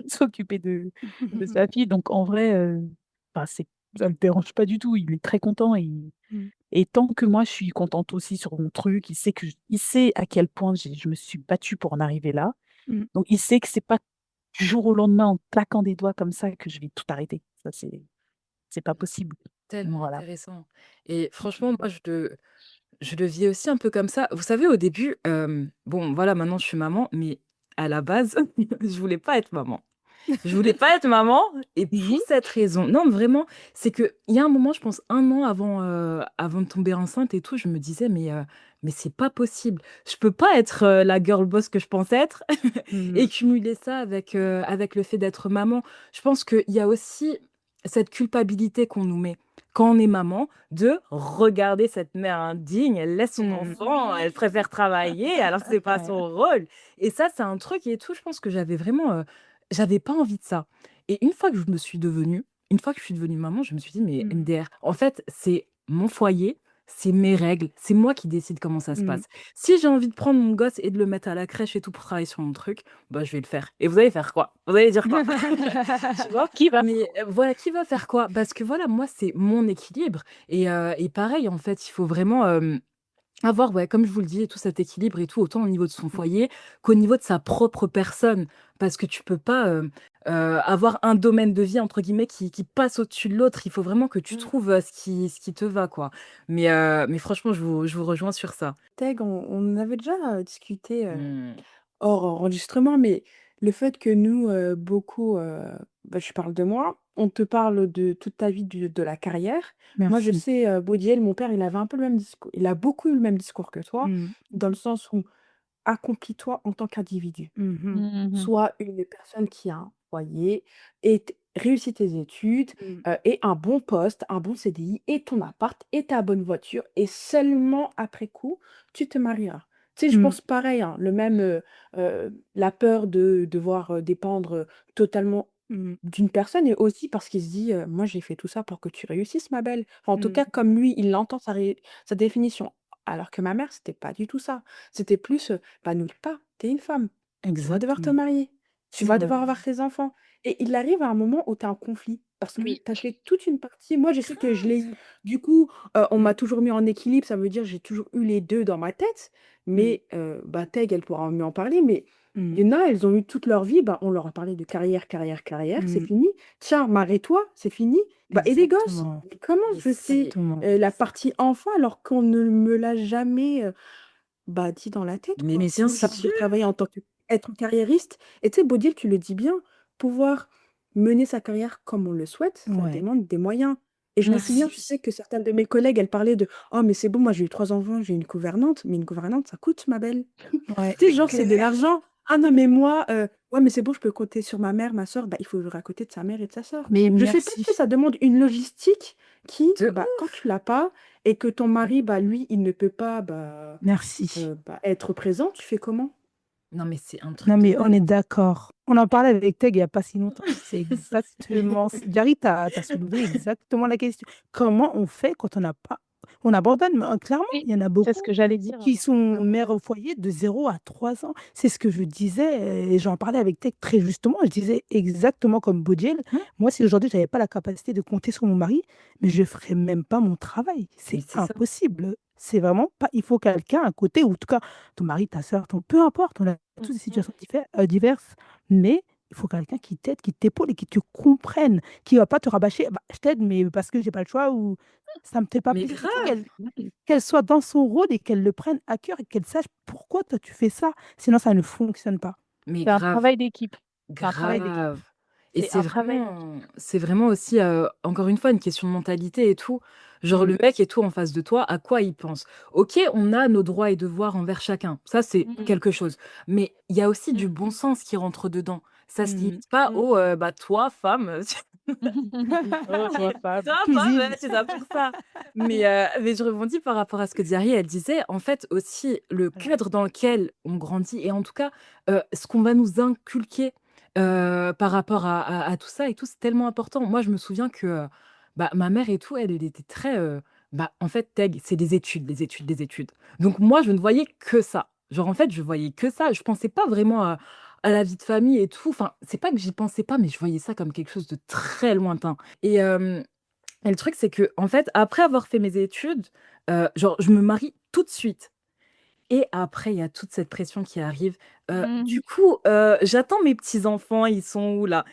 s'occuper de sa fille. Donc en vrai, enfin, ça le dérange pas du tout, il est très content Mmh. et tant que moi, je suis contente aussi sur mon truc, il sait à quel point je me suis battue pour en arriver là. Mmh. Donc il sait que c'est pas du jour au lendemain, en claquant des doigts comme ça, que je vais tout arrêter. Ça, c'est pas possible. Tellement Voilà. intéressant et franchement, moi, je le vis aussi un peu comme ça. Vous savez, au début, bon, voilà, maintenant je suis maman, mais à la base, je voulais pas être maman. Je voulais pas être maman et pour Oui. cette raison non, vraiment, c'est qu'il y a un moment, je pense 1 an avant de tomber enceinte et tout, je me disais: mais c'est pas possible. Je peux pas être, la girl boss que je pense être et Mmh. cumuler ça avec le fait d'être maman. Je pense qu'il y a aussi cette culpabilité qu'on nous met quand on est maman, de regarder cette mère indigne, elle laisse son Mmh. enfant, elle préfère travailler alors que c'est pas Ouais. son rôle et ça, c'est un truc et tout, je pense que j'avais vraiment, j'avais pas envie de ça et une fois que je suis devenue maman, je me suis dit: «Mais Mmh. MDR, en fait, c'est mon foyer, c'est mes règles, c'est moi qui décide comment ça se Mmh. passe. Si j'ai envie de prendre mon gosse et de le mettre à la crèche et tout pour travailler sur mon truc, bah, je vais le faire et vous allez faire quoi? Vous allez dire quoi?» Tu vois? Qui va Mais voilà, qui va faire quoi? Parce que voilà, moi, c'est mon équilibre et pareil, en fait, il faut vraiment, avoir, ouais, comme je vous le dis, tout cet équilibre et tout, autant au niveau de son foyer qu'au niveau de sa propre personne. Parce que tu peux pas, avoir un domaine de vie entre guillemets qui passe au-dessus de l'autre. Il faut vraiment que tu Mmh. trouves, ce qui te va, quoi. Mais franchement, je vous rejoins sur ça. Tag, on avait déjà, discuté, Mmh. hors enregistrement, mais le fait que nous, beaucoup, bah, je parle de moi, on te parle de toute ta vie de la carrière. Moi, je Merci. sais, Bodiel, mon père, il avait un peu le même discours. Il a beaucoup eu le même discours que toi, Mmh. dans le sens où accomplis-toi en tant qu'individu. Mmh mh. Mmh. Sois une personne qui a un foyer et réussis tes études, Mmh. et un bon poste, un bon CDI et ton appart et ta bonne voiture et seulement après coup, tu te marieras. Tu sais, je Mmh. pense pareil, hein, la peur de devoir, dépendre, totalement Mmh. d'une personne et aussi parce qu'il se dit, «Moi, j'ai fait tout ça pour que tu réussisses ma belle». Enfin, en tout cas, Mmh. comme lui, il entend sa définition. Alors que ma mère, c'était pas du tout ça. C'était plus, «Bah, n'oublie pas, tu es une femme». Tu vas devoir te Exactement. marier, tu C'est vas vrai. devoir avoir tes enfants et il arrive à un moment où tu as un conflit parce que Oui. tu as fait toute une partie moi, je sais que je l'ai eu. Du coup, on Mmh. m'a toujours mis en équilibre, ça veut dire j'ai toujours eu les 2 dans ma tête, Mmh. mais bah, Teg, elle pourra mieux en parler, mais Mmh. il y en a, elles ont eu toute leur vie, bah, on leur a parlé de carrière, carrière, carrière, c'est Mmh. fini. Tiens, marie-toi, c'est fini. Bah et les gosses? Exactement. Mais comment Mais je sais, Exactement. la partie enfant alors qu'on ne me l'a jamais, bah, dit dans la tête, mais quoi. bien Moi, j'ai sûr. envie de travailler en tant qu'être carriériste et tu sais, Bodil, tu le dis bien, pouvoir mener sa carrière comme on le souhaite, ça Ouais. demande des moyens et je me souviens, je Merci. sais que certaines de mes collègues, elles parlaient de: «Oh mais c'est bon, moi j'ai eu 3 enfants, j'ai une gouvernante», mais une gouvernante, ça coûte, ma belle. Ouais, Tu sais, c'est genre, c'est de clair. l'argent. «Ah non, mais moi, ouais, mais c'est bon, je peux compter sur ma mère, ma sœur». Bah, il faut vivre à côté de sa mère et de sa sœur. Mais Je sais pas, merci. tu sais, ça demande une logistique qui, De bah, quand ouf! tu l'as pas et que ton mari, bah, lui, il ne peut pas, bah, Merci. bah, être présent, tu fais comment? Non, mais c'est un Non, truc de mais on dingue. est d'accord. On en parlait avec Teg il n'y a pas si longtemps. C'est exactement. Jarry, tu as soulevé exactement la question. Comment on fait quand on n'a pas. On abandonne, mais, clairement, Oui, il y en a c'est ce beaucoup que j'allais dire. qui sont Abandonne. mères au foyer de 0 à 3 ans. C'est ce que je disais, et j'en parlais avec Teg très justement. Je disais exactement comme Bodjel. Mmh. Moi, si aujourd'hui, je n'avais pas la capacité de compter sur mon mari, mais je ne ferais même pas mon travail. Mais C'est c'est ça. impossible. C'est vraiment pas. Il faut quelqu'un à côté, ou en tout cas, ton mari, ta soeur, peu importe. On a tous des situations diverses, mais il faut quelqu'un qui t'aide, qui t'épaule et qui te comprenne, qui ne va pas te rabâcher. Bah, je t'aide, mais parce que j'ai pas le choix ou ça me fait pas Mais plaisir. Il faut grave! qu'elle soit dans son rôle et qu'elle le prenne à cœur et qu'elle sache pourquoi toi tu fais ça. Sinon, ça ne fonctionne pas. Mais C'est un grave. travail d'équipe. C'est un travail d'équipe. Grave. Et C'est un travail d'équipe. c'est vraiment aussi, encore une fois, une question de mentalité et tout. Genre, Mm. le mec et tout en face de toi, à quoi il pense? OK, on a nos droits et devoirs envers chacun. Ça, c'est quelque chose. Mais il y a aussi du bon sens qui rentre dedans. Ça se Mm. limite pas au, bah, toi, femme, Oh, toi, femme. toi, femme, Cuisine. tu ça pour ça. Mais je rebondis par rapport à ce que Diary, elle disait. En fait, aussi, le cadre dans lequel on grandit et en tout cas, ce qu'on va nous inculquer, par rapport à tout ça et tout, c'est tellement important. Moi, je me souviens que, bah, ma mère et tout, elle était très, bah, en fait, Teg, c'est des études, des études, des études. Donc moi, je ne voyais que ça. Genre, en fait, je voyais que ça. Je pensais pas vraiment à la vie de famille et tout. Enfin, c'est pas que j'y pensais pas, mais je voyais ça comme quelque chose de très lointain. Et le truc, c'est que en fait, après avoir fait mes études, genre, je me marie tout de suite. Et après, il y a toute cette pression qui arrive. Du coup, j'attends mes petits-enfants, ils sont où là?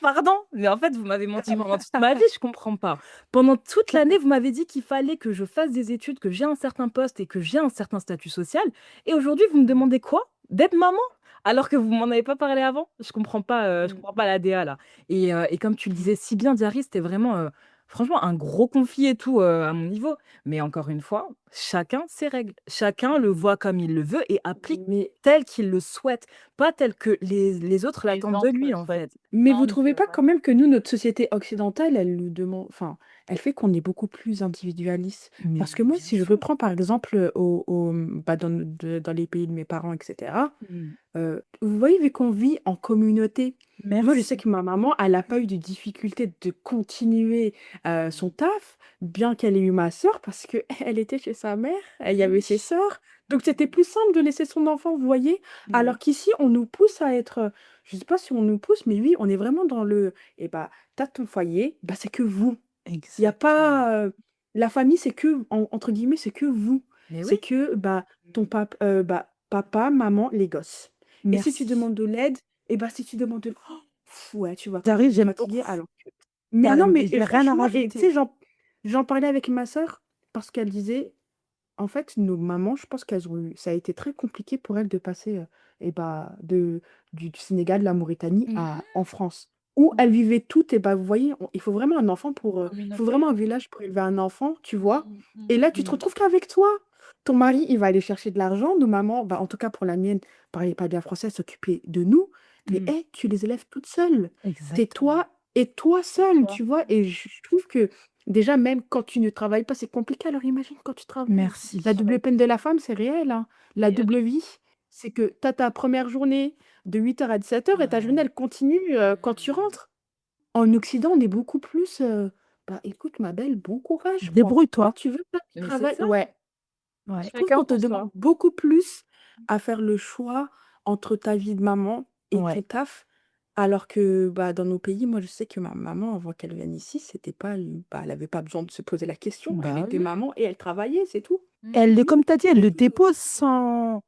Pardon, mais en fait, vous m'avez menti pendant toute ma vie, je comprends pas. Pendant toute l'année, vous m'avez dit qu'il fallait que je fasse des études, que j'ai un certain poste et que j'ai un certain statut social. Et aujourd'hui, vous me demandez quoi? D'être maman? Alors que vous m'en avez pas parlé avant? Je comprends pas la DA là. Et comme tu le disais si bien, Diary, c'était vraiment, franchement, un gros conflit et tout, à mon niveau. Mais encore une fois, chacun ses règles. Chacun le voit comme il le veut et applique Mais tel qu'il le souhaite, pas tel que les autres Les l'attendent de autres lui, en souhaitent. fait. Mais vous Non, trouvez pas quand même que nous, notre société occidentale, elle nous demande, enfin, elle fait qu'on est beaucoup plus individualiste. Mais Parce que moi, bien si je sûr. reprends par exemple bah, dans les pays de mes parents, etc., Mm. vous voyez, vu qu'on vit en communauté, moi, je sais Merci. que ma maman, elle n'a pas eu de difficulté de continuer son taf, bien qu'elle ait eu ma sœur, parce que elle était chez sa mère, il y avait ses sœurs. Donc, c'était plus simple de laisser son enfant, vous voyez. Mm. Alors qu'ici, on nous pousse à être, je sais pas si on nous pousse, mais oui, on est vraiment dans et bah, t'as ton foyer, bah, c'est que vous. Il n'y a Exactement. pas, la famille, c'est que, entre guillemets, c'est que vous. Mais C'est oui. que, bah, bah, papa, maman, les gosses. Et si tu Merci. demandes de l'aide, et bah, si tu demandes de oh, ouais, tu vas Jarry, commencer à j'aime fatiguer beaucoup. alors que mais non, mais J'ai rien à franchement, et tu rajouter. sais, j'en parlais avec ma sœur parce qu'elle disait, en fait, nos mamans, je pense qu'elles ont eu ça a été très compliqué pour elles de passer, et bah, du Sénégal, de la Mauritanie en France, où elles vivaient toutes et bah, vous voyez, il faut vraiment un enfant il faut Communauté. vraiment un village pour élever un enfant, tu vois? Mm. Et là, tu te retrouves qu'avec toi. Ton mari, il va aller chercher de l'argent, nos mamans, bah, en tout cas pour la mienne, parlait pas bien français, elle s'occupait de nous, mais Mm. tu les élèves toutes seules. C'est Exactement. toi et toi seule, Toi. tu vois? Et je trouve que déjà, même quand tu ne travailles pas, c'est compliqué. Alors imagine quand tu travailles. Merci. La double peine de la femme, c'est réel, hein. La Et, double vie, c'est que tu as ta première journée de 8h à 17h et ta journée, elle continue quand tu rentres. En Occident, on est beaucoup plus, bah écoute, ma belle, bon courage, quoi. Débrouille-toi. Tu veux pas du Mais c'est travail? ça. Ouais. Ouais. Je trouve chacun qu'on te pour soi. demande beaucoup plus à faire le choix entre ta vie de maman et ton Ouais. taf. Alors que bah, dans nos pays, moi je sais que ma maman, avant qu'elle vienne ici, c'était pas, bah, elle n'avait pas besoin de se poser la question. Elle Bah était oui. maman et elle travaillait, c'est tout. Elle, comme tu as dit, elle le dépose sans.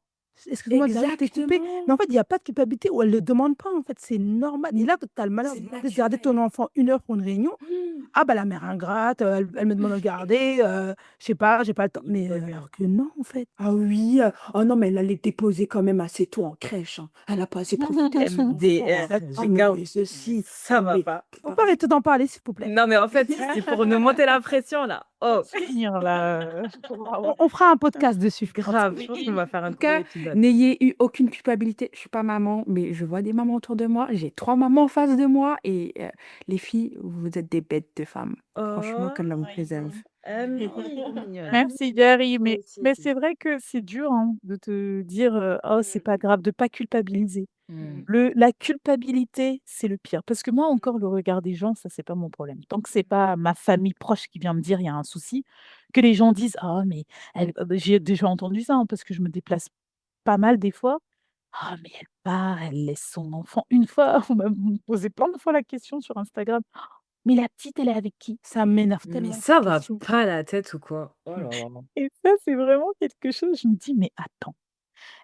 Excuse-moi, Jarry, t'ai coupé. Mais Exactement. en fait, il n'y a pas de culpabilité où elle ne le demande pas. En fait, c'est normal. Et là, tu as le malheur C'est de garder ton naturel. enfant 1 heure pour une réunion. Ah, bah, la mère ingrate, elle me demande de le garder. Je sais pas, j'ai pas le temps. Mais alors que non, en fait. Ah oui, oh non, mais elle allait déposer quand même assez tôt en crèche, hein. Elle n'a pas assez profité de son enfant, hein. MDR, Ah, j'ai mais gardé ceci, ça va mais pas. Faut pas arrêter d'en parler, s'il vous plaît. Non, mais en fait, c'est pour nous monter la pression, là. Oh, finir là. On fera un podcast dessus. grave, je pense qu'on va faire un En tout gros cas, épisode. n'ayez eu aucune culpabilité. Je suis pas maman, mais je vois des mamans autour de moi. J'ai 3 mamans en face de moi et les filles, vous êtes des bêtes de femmes. Franchement, Oh, qu'Allah vous préserve. Amine, mignonne. Merci Jerry, Toi mais aussi. c'est vrai que c'est dur hein, de te dire oh c'est pas grave, de pas culpabiliser. Mm. La culpabilité, c'est le pire. Parce que moi, encore, le regard des gens, ça, c'est pas mon problème. Tant que c'est pas ma famille proche qui vient me dire il y a un souci, que les gens disent ah mais j'ai déjà entendu ça hein, parce que je me déplace pas mal des fois. Ah mais elle part, elle laisse son enfant. Une fois, on m'a posé plein de fois la question sur Instagram. Mais la petite, elle est avec qui? Ça m'énerve Mais tellement ça cette va question. pas la tête ou quoi? Oh là là. Et ça, c'est vraiment quelque chose, je me dis, mais attends,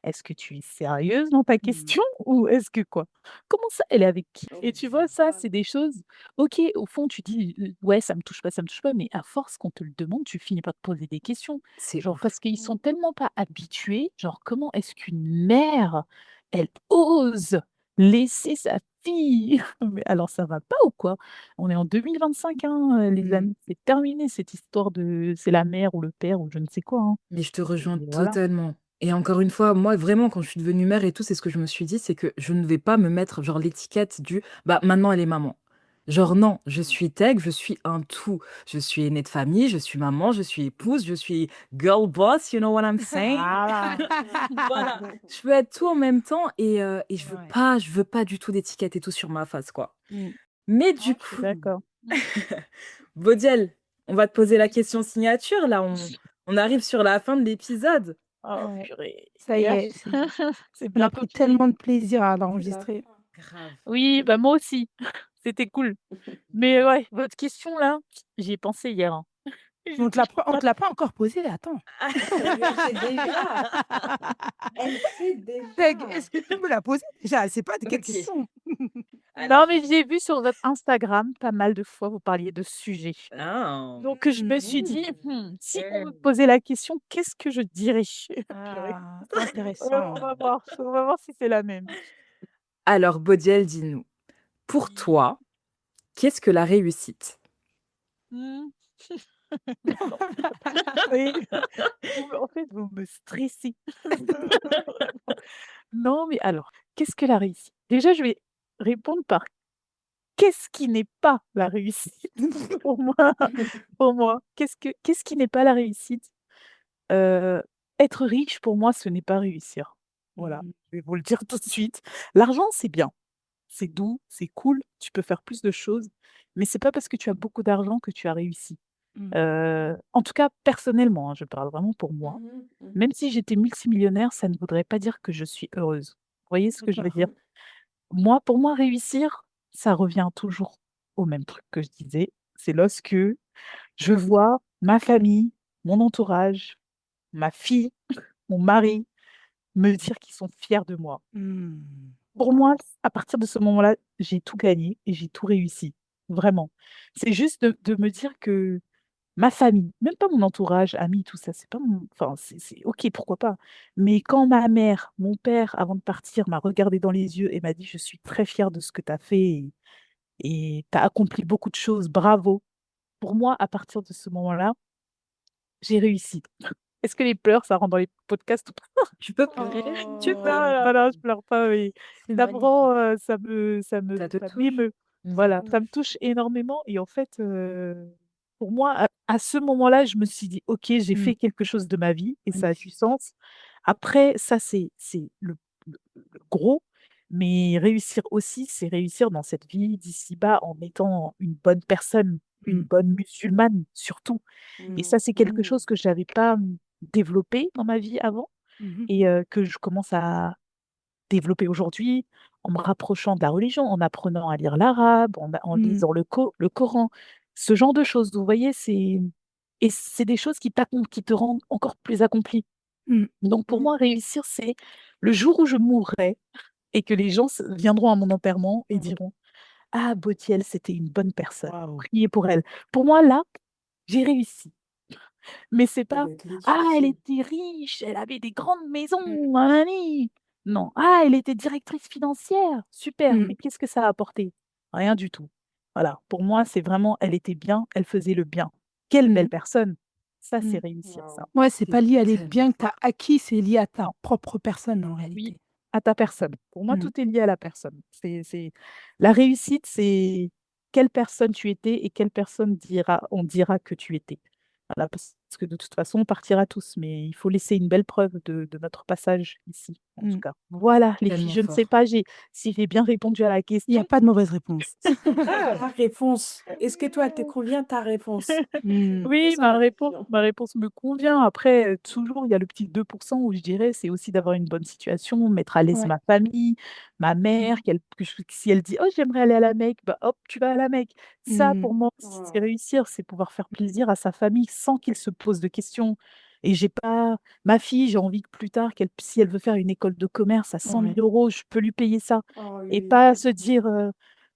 est-ce que tu es sérieuse dans ta question ou est-ce que quoi? Comment ça, elle est avec qui? Et tu vois, ça, c'est des choses, OK, au fond, tu dis, ouais, ça me touche pas, mais à force qu'on te le demande, tu finis par te poser des questions. C'est Genre, ouf. parce qu'ils sont tellement pas habitués, genre, comment est-ce qu'une mère, elle ose laisser sa fille? Mais alors, ça va pas ou quoi? On est en 2025, hein, les Mm. amis, c'est terminé cette histoire de c'est la mère ou le père ou je ne sais quoi, hein. Mais je te rejoins Et voilà. totalement. Et encore une fois, moi, vraiment, quand je suis devenue mère et tout, c'est ce que je me suis dit, c'est que je ne vais pas me mettre, genre, l'étiquette du, bah, maintenant, elle est maman. Genre, non, je suis tech, je suis un tout. Je suis aînée de famille, je suis maman, je suis épouse, je suis girl boss, you know what I'm saying? Voilà. Voilà, je veux être tout en même temps et Ouais. je veux pas du tout d'étiquette et tout sur ma face, quoi. Mmh. Mais Non, du je suis coup, d'accord. Bodiel, on va te poser la question signature, là, on arrive sur la fin de l'épisode. Oh Ouais, purée. ça y est, C'est on a bientôt pris fini. tellement de plaisir à l'enregistrer. Grave. Oui, bah moi aussi. C'était cool. Mais ouais, votre question là, j'y ai pensé hier, hein. On te J'étais l'a trop on te l'a pas encore posé, attends. Elle sait déjà. Elle sait Peg, déjà. est-ce que tu peux la poser déjà? Elle sait pas de quelle Ok. question. Non, Alors. mais j'ai vu sur votre Instagram pas mal de fois, vous parliez de sujets. Ah. Donc je me suis dit, si on me Euh, posait la question, qu'est-ce que je dirais? Purée. Ah, On intéressant. va voir, on va voir si c'est la même. Alors, Bodiel, dis-nous, pour toi, qu'est-ce que la réussite? Mmh. Oui. En fait, vous me stressez. Non, mais alors, qu'est-ce que la réussite? Déjà, je vais répondre par qu'est-ce qui n'est pas la réussite pour moi? Pour moi, qu'est-ce qui n'est pas la réussite? Heu, Être riche pour moi, ce n'est pas réussir. Voilà, je vais vous le dire tout de suite. L'argent, c'est bien, c'est doux, c'est cool, tu peux faire plus de choses, mais c'est pas parce que tu as beaucoup d'argent que tu as réussi. Mmh. En tout cas, personnellement, hein, je parle vraiment pour moi. Même si j'étais multimillionnaire, ça ne voudrait pas dire que je suis heureuse. Vous voyez ce que je veux dire? D'accord. Moi, pour moi, réussir, ça revient toujours au même truc que je disais. C'est lorsque je vois ma famille, mon entourage, ma fille, mon mari me dire qu'ils sont fiers de moi. Mmh. Pour moi, à partir de ce moment-là, j'ai tout gagné et j'ai tout réussi. Vraiment. C'est juste de me dire que ma famille, même pas mon entourage, amis, tout ça, c'est pas mon enfin, c'est OK, pourquoi pas. Mais quand ma mère, mon père, avant de partir, m'a regardé dans les yeux et m'a dit: «Je suis très fière de ce que tu as fait et tu as accompli beaucoup de choses, bravo». Pour moi, à partir de ce moment-là, j'ai réussi. Est-ce que les pleurs, ça rentre dans les podcasts ou pas? Tu peux pleurer, tu Non, peux. non, non, je pleure pas, oui. C'est Ça me magnifique. rend, Ça te ça touche? m'émeut. Mhm. Voilà, ça me touche énormément et en fait, pour moi, à ce moment-là, je me suis dit: «OK, j'ai Mmh. fait quelque chose de ma vie et ça a du Magnifique. sens». Après, ça, c'est le gros, mais réussir aussi, c'est réussir dans cette vie d'ici-bas en étant une bonne personne, une Mmh. bonne musulmane surtout et ça, c'est quelque chose que j'avais pas, développé dans ma vie avant Mmh. et que je commence à développer aujourd'hui en me rapprochant de la religion, en apprenant à lire l'arabe, en Mmh. lisant le Coran, ce genre de choses. Vous voyez, c'est des choses qui te rendent encore plus accompli. Mmh. Donc pour moi, réussir, c'est le jour où je mourrai et que les gens viendront à mon enterrement et diront: «Ah, Botiel, c'était une bonne personne, Waouh. priez pour elle». Pour moi, là, j'ai réussi. Mais c'est Ça pas: doit être «Ah, elle légitime. était riche, elle avait des grandes maisons, nanani». Non: «Ah, elle était directrice financière, super, Mmh. mais qu'est-ce que ça a apporté? Rien du tout». Voilà, pour moi, c'est vraiment elle était bien, elle faisait le bien. quelle belle Mmh. personne. Ça, c'est Mmh. réussir, ça. Ouais, c'est C'est pas lié à les tellement biens que tu as fort. acquis, c'est lié à ta Non. propre personne en Oui, réalité. à ta personne. Pour moi, Mmh. tout est lié à la personne. La réussite, c'est quelle personne tu étais et quelle personne on dira que tu étais. Voilà, parce que de toute façon, on partira tous, mais il faut laisser une belle preuve de notre passage ici, en tout Mmh. cas. Voilà, les filles, Tellement je ne sais fort. pas si j'ai bien répondu à la Il y a question. pas de mauvaise réponse. Ta réponse. Est-ce que toi, te convient ta réponse? Mmh. C'est Oui, ça la question. ma réponse me convient. Après, toujours, il y a le petit 2 où je dirais, c'est aussi d'avoir une bonne situation, mettre à l'aise Ouais. ma famille, ma mère, Mmh. si elle dit: «Oh, j'aimerais aller à la Mecque», bah, hop, tu vas à la Mecque. Ça, Mmh. pour moi, c'est réussir, c'est pouvoir faire plaisir à sa famille sans qu'il se pose de questions. Et j'ai pas ma fille, j'ai envie que plus tard, si elle veut faire une école de commerce à 100 000 Ouais. €, je peux lui payer ça. Oh Et oui, pas se dire,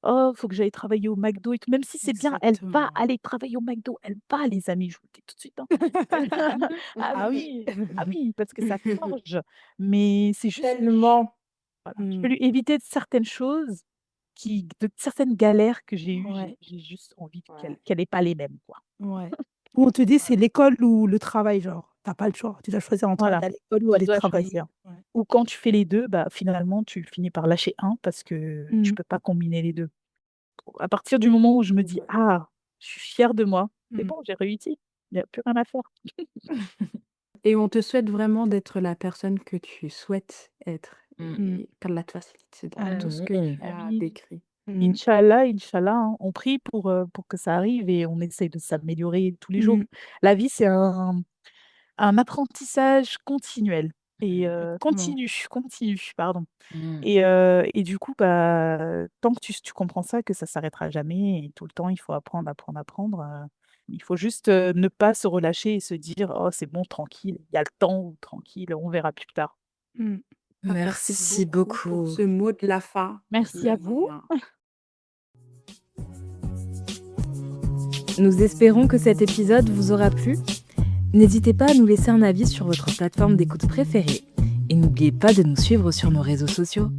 «Oh, faut que j'aille travailler au McDo et tout». Même si c'est bien, elle va exactement. aller travailler au McDo, elle va les amis, je vous le dis tout de suite, hein. Ah Ah oui. oui, ah oui, parce que ça forge, mais c'est juste, Tellement. voilà, je peux Mmh. lui éviter de certaines choses de certaines galères que j'ai eues, Ouais, j'ai juste envie Ouais. qu'elle ait pas les mêmes, quoi. ouais. Où on te dit: «C'est l'école ou le travail», genre, tu as pas le choix. Tu dois choisir entre aller Voilà, à l'école ou tu aller dois travailler. choisir. Ouais. Ou quand tu fais les 2, bah, finalement, tu finis par lâcher un parce que tu Mmh. peux pas combiner les 2. À partir du moment où je me C'est dis: vrai. «Ah, je suis fière de moi, c'est Mmh. bon, j'ai réussi, il y a plus rien à faire». Et on te souhaite vraiment d'être la personne que tu souhaites être Mmh. et qu'Allah te facilite dans tout ce que Amin. tu as Amin. décrit. Mmh. Inch'Allah, Inch'Allah, hein. On prie pour que ça arrive et on essaye de s'améliorer tous les jours. Mmh. La vie, c'est un apprentissage continuel et Exactement. continu, pardon. Mmh. Et du coup, bah, tant que tu comprends ça, que ça s'arrêtera jamais et tout le temps, il faut apprendre, apprendre, apprendre, il faut juste, ne pas se relâcher et se dire: «Oh, c'est bon, tranquille, il y a le temps ou tranquille, on verra plus tard». Mmh. Merci Merci beaucoup pour beaucoup. ce mot de la fin Merci qui à est vous. Nous espérons que cet épisode vous aura plu. N'hésitez pas à nous laisser un avis sur votre plateforme d'écoute préférée et n'oubliez pas de nous suivre sur nos réseaux sociaux.